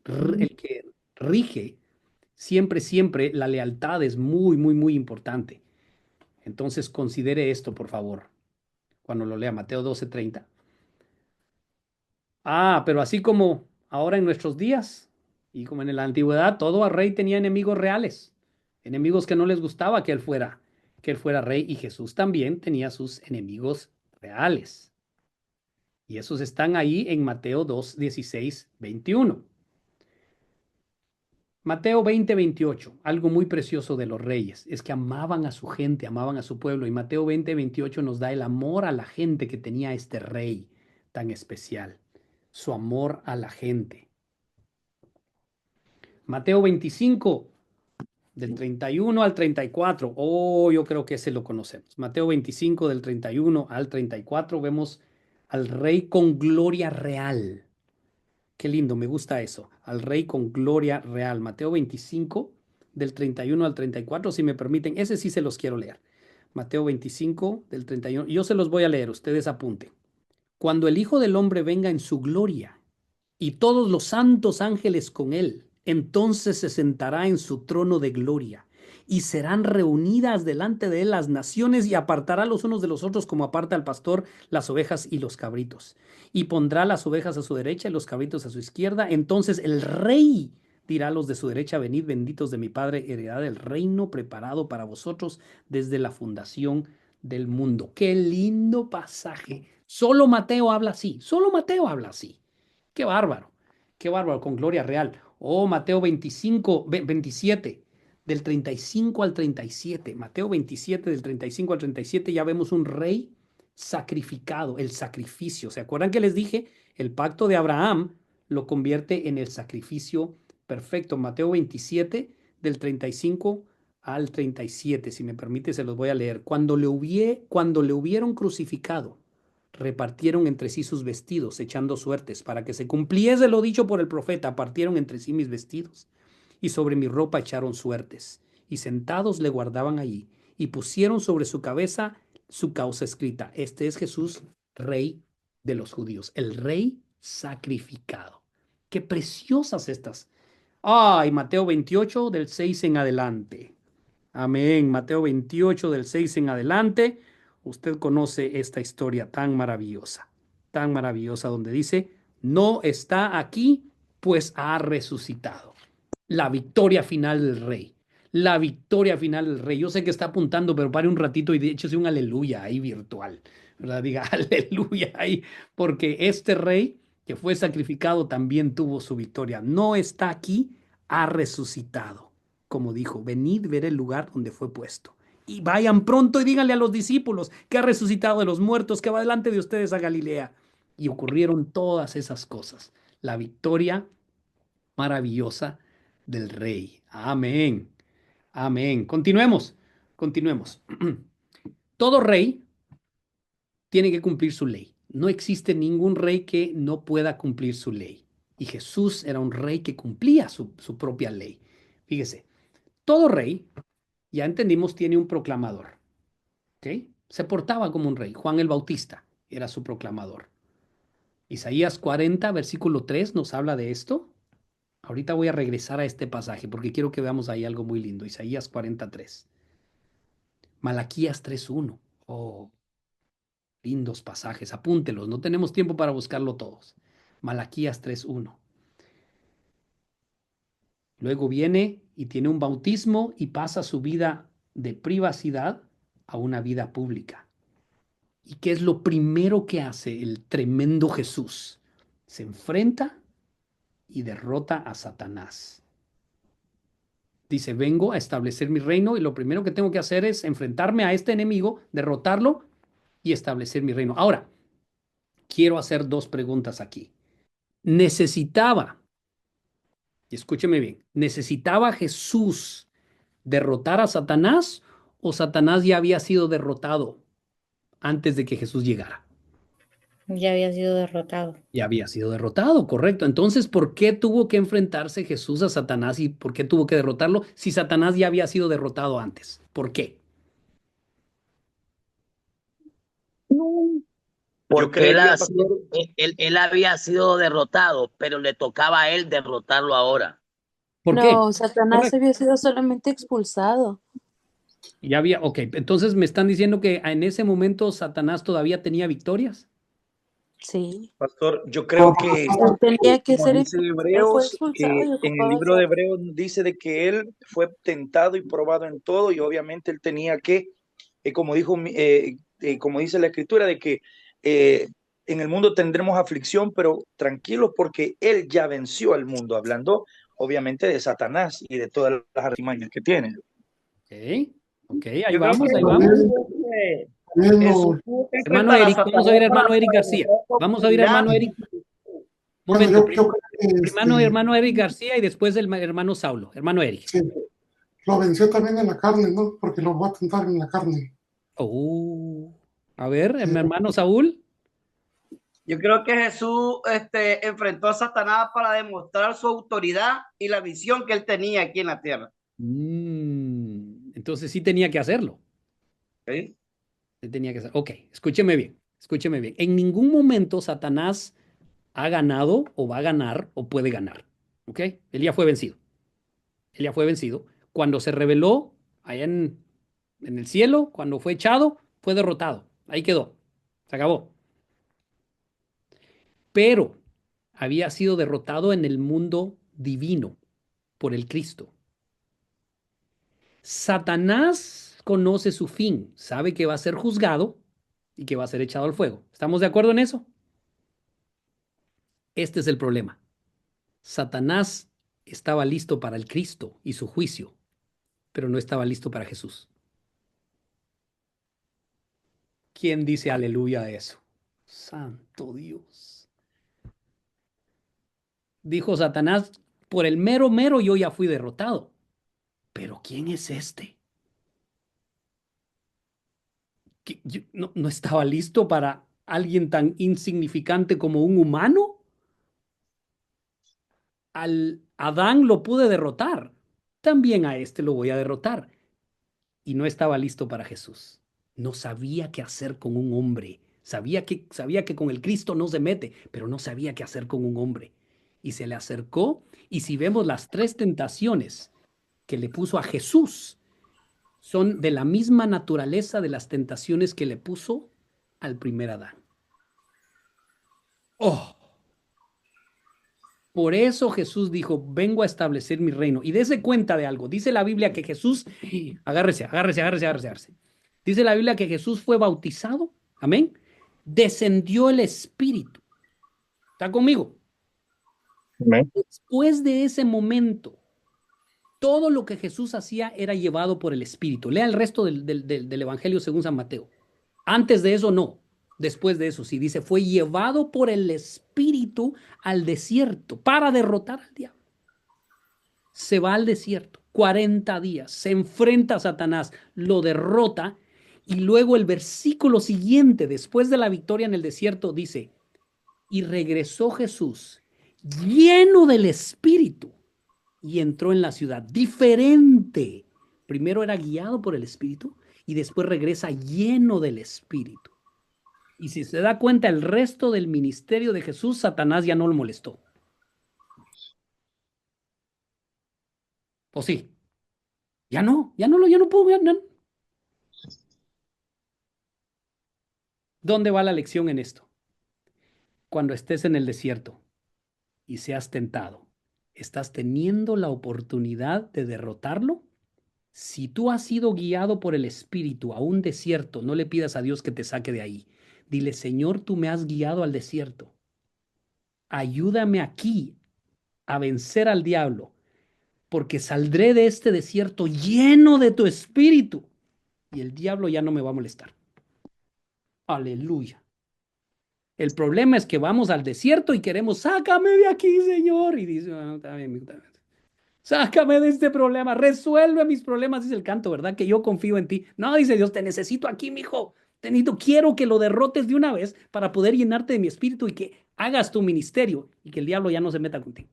rige. Siempre, siempre la lealtad es muy, muy, muy importante. Entonces considere esto, por favor, cuando lo lea Mateo 12:30. Pero así como ahora en nuestros días y como en la antigüedad, todo rey tenía enemigos reales, enemigos que no les gustaba que él fuera rey, y Jesús también tenía sus enemigos reales. Y esos están ahí en Mateo 2:16-21. Mateo 20:28, algo muy precioso de los reyes, es que amaban a su gente, amaban a su pueblo. Y Mateo 20:28 nos da el amor a la gente que tenía este rey tan especial, su amor a la gente. Mateo 25, del 31 al 34. Yo creo que ese lo conocemos. Mateo 25, del 31 al 34, vemos al rey con gloria real. Qué lindo, me gusta eso. Al rey con gloria real. Mateo 25, del 31 al 34, si me permiten. Ese sí se los quiero leer. Mateo 25, del 31. Yo se los voy a leer, ustedes apunten. Cuando el Hijo del Hombre venga en su gloria y todos los santos ángeles con él, entonces se sentará en su trono de gloria y serán reunidas delante de él las naciones y apartará los unos de los otros como aparta al pastor las ovejas y los cabritos. Y pondrá las ovejas a su derecha y los cabritos a su izquierda. Entonces el rey dirá a los de su derecha, venid benditos de mi Padre, heredad del reino preparado para vosotros desde la fundación del mundo. Qué lindo pasaje. Solo Mateo habla así, solo Mateo habla así. Qué bárbaro, con gloria real. Mateo 27, del 35 al 37. Mateo 27, del 35 al 37, ya vemos un rey sacrificado, el sacrificio. ¿Se acuerdan que les dije? El pacto de Abraham lo convierte en el sacrificio perfecto. Mateo 27, del 35 al 37, si me permite, se los voy a leer. Cuando le hubieron crucificado, repartieron entre sí sus vestidos, echando suertes, para que se cumpliese lo dicho por el profeta, partieron entre sí mis vestidos, y sobre mi ropa echaron suertes, y sentados le guardaban allí, y pusieron sobre su cabeza su causa escrita. Este es Jesús, rey de los judíos, el rey sacrificado. Qué preciosas estas. Mateo 28, del 6 en adelante. Amén. Mateo 28, del 6 en adelante. Usted conoce esta historia tan maravillosa, donde dice, no está aquí, pues ha resucitado. La victoria final del rey. La victoria final del rey. Yo sé que está apuntando, pero pare un ratito y échese un aleluya ahí virtual, ¿verdad? Diga aleluya ahí, porque este rey que fue sacrificado también tuvo su victoria. No está aquí, ha resucitado. Como dijo, venid ver el lugar donde fue puesto. Y vayan pronto y díganle a los discípulos que ha resucitado de los muertos, que va delante de ustedes a Galilea. Y ocurrieron todas esas cosas. La victoria maravillosa del rey. Amén. Amén. Continuemos. Todo rey tiene que cumplir su ley. No existe ningún rey que no pueda cumplir su ley. Y Jesús era un rey que cumplía su propia ley. Fíjese, todo rey, ya entendimos, tiene un proclamador. ¿Ok? Se portaba como un rey. Juan el Bautista era su proclamador. Isaías 40, versículo 3 nos habla de esto. Ahorita voy a regresar a este pasaje porque quiero que veamos ahí algo muy lindo. Isaías 43. Malaquías 3:1. Oh, lindos pasajes. Apúntelos. No tenemos tiempo para buscarlo todos. Malaquías 3:1. Luego viene y tiene un bautismo y pasa su vida de privacidad a una vida pública. ¿Y qué es lo primero que hace el tremendo Jesús? Se enfrenta y derrota a Satanás. Dice, vengo a establecer mi reino y lo primero que tengo que hacer es enfrentarme a este enemigo, derrotarlo y establecer mi reino. Ahora, quiero hacer dos preguntas aquí. Necesitaba, y escúcheme bien, ¿necesitaba Jesús derrotar a Satanás o Satanás ya había sido derrotado antes de que Jesús llegara? Ya había sido derrotado. Ya había sido derrotado, correcto. Entonces, ¿por qué tuvo que enfrentarse Jesús a Satanás y por qué tuvo que derrotarlo si Satanás ya había sido derrotado antes? ¿Por qué? Porque creería, pastor, él había sido derrotado, pero le tocaba a él derrotarlo ahora. ¿Por qué? No, Satanás Correcto. había sido solamente expulsado. Ya había, ok, entonces me están diciendo que en ese momento Satanás todavía tenía victorias. Sí. pastor, yo creo que, Él tenía que como ser dice él fue Hebreos, expulsado y en el ocupaba libro de ser. Hebreos dice de que él fue tentado y probado en todo y obviamente él tenía que, como dice la escritura, de que en el mundo tendremos aflicción, pero tranquilos porque él ya venció al mundo, hablando obviamente de Satanás y de todas las artimañas que tiene. Ok, ahí Yo creo vamos, que ahí vamos. Jesús tuvo que Hermano enfrentar a Eric, vamos a ver, Satanás hermano Eric García. Vamos a ver, hermano Eric. Momento, hermano Eric García y después el hermano Saulo. Hermano Eric. Sí, lo venció también en la carne, ¿no? Porque lo va a tentar en la carne. A ver, mi hermano Saúl. Yo creo que Jesús enfrentó a Satanás para demostrar su autoridad y la visión que él tenía aquí en la tierra. Entonces sí tenía que hacerlo. ¿Sí? Sí tenía que hacerlo. Ok, escúcheme bien, escúcheme bien. En ningún momento Satanás ha ganado o va a ganar o puede ganar. ¿Ok? Él ya fue vencido. Él ya fue vencido. Cuando se rebeló allá en el cielo, cuando fue echado, fue derrotado. Ahí quedó. Se acabó. Pero había sido derrotado en el mundo divino por el Cristo. Satanás conoce su fin, sabe que va a ser juzgado y que va a ser echado al fuego. ¿Estamos de acuerdo en eso? Este es el problema. Satanás estaba listo para el Cristo y su juicio, pero no estaba listo para Jesús. ¿Quién dice aleluya a eso? Santo Dios. Dijo Satanás, por el mero mero yo ya fui derrotado. Pero ¿quién es este? Yo no estaba listo para alguien tan insignificante como un humano. Al Adán lo pude derrotar, también a este lo voy a derrotar. Y no estaba listo para Jesús. No sabía qué hacer con un hombre. Sabía que con el Cristo no se mete, pero no sabía qué hacer con un hombre. Y se le acercó, y si vemos las tres tentaciones que le puso a Jesús, son de la misma naturaleza de las tentaciones que le puso al primer Adán. ¡Oh! Por eso Jesús dijo, vengo a establecer mi reino. Y dése cuenta de algo. Dice la Biblia que Jesús, agárrese. Dice la Biblia que Jesús fue bautizado. Amén. Descendió el Espíritu. ¿Está conmigo? Amén. Después de ese momento, todo lo que Jesús hacía era llevado por el Espíritu. Lea el resto del Evangelio según San Mateo. Antes de eso, no. Después de eso, sí, dice, fue llevado por el Espíritu al desierto para derrotar al diablo. Se va al desierto, 40 días, se enfrenta a Satanás, lo derrota y luego el versículo siguiente, después de la victoria en el desierto, dice, y regresó Jesús lleno del Espíritu y entró en la ciudad. Diferente. Primero era guiado por el Espíritu y después regresa lleno del Espíritu. Y si se da cuenta, el resto del ministerio de Jesús, Satanás ya no lo molestó. ¿O sí? Ya no puedo, ya no. ¿Dónde va la lección en esto? Cuando estés en el desierto y seas tentado, ¿estás teniendo la oportunidad de derrotarlo? Si tú has sido guiado por el Espíritu a un desierto, no le pidas a Dios que te saque de ahí. Dile, Señor, tú me has guiado al desierto. Ayúdame aquí a vencer al diablo, porque saldré de este desierto lleno de tu Espíritu y el diablo ya no me va a molestar. Aleluya. El problema es que vamos al desierto y queremos, sácame de aquí, Señor. Y dice, está bien, está bien. Sácame de este problema, resuelve mis problemas, dice el canto, ¿verdad? Que yo confío en ti. No, dice Dios, te necesito aquí, mijo. Quiero que lo derrotes de una vez para poder llenarte de mi espíritu y que hagas tu ministerio y que el diablo ya no se meta contigo.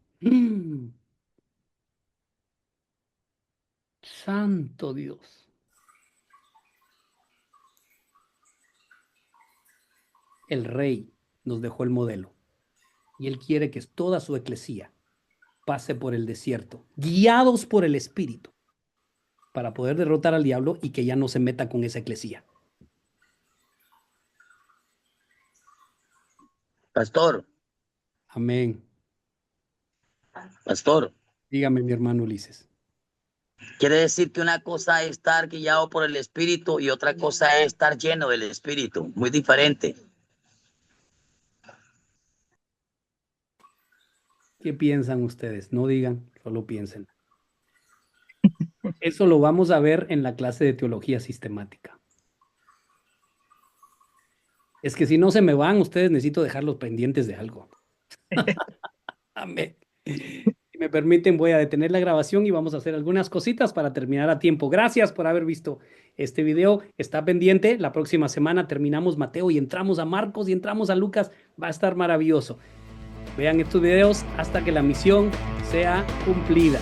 Santo Dios. El rey nos dejó el modelo y él quiere que toda su eclesía pase por el desierto, guiados por el Espíritu, para poder derrotar al diablo y que ya no se meta con esa eclesía. Pastor. Amén. Pastor. Dígame, mi hermano Ulises. Quiere decir que una cosa es estar guiado por el Espíritu y otra cosa es estar lleno del Espíritu. Muy diferente. ¿Qué piensan ustedes? No digan, solo piensen. Eso lo vamos a ver en la clase de teología sistemática. Es que si no se me van, ustedes necesito dejarlos pendientes de algo. Amén. Si me permiten, voy a detener la grabación y vamos a hacer algunas cositas para terminar a tiempo. Gracias por haber visto este video. Está pendiente. La próxima semana terminamos Mateo y entramos a Marcos y entramos a Lucas. Va a estar maravilloso. Vean estos videos hasta que la misión sea cumplida.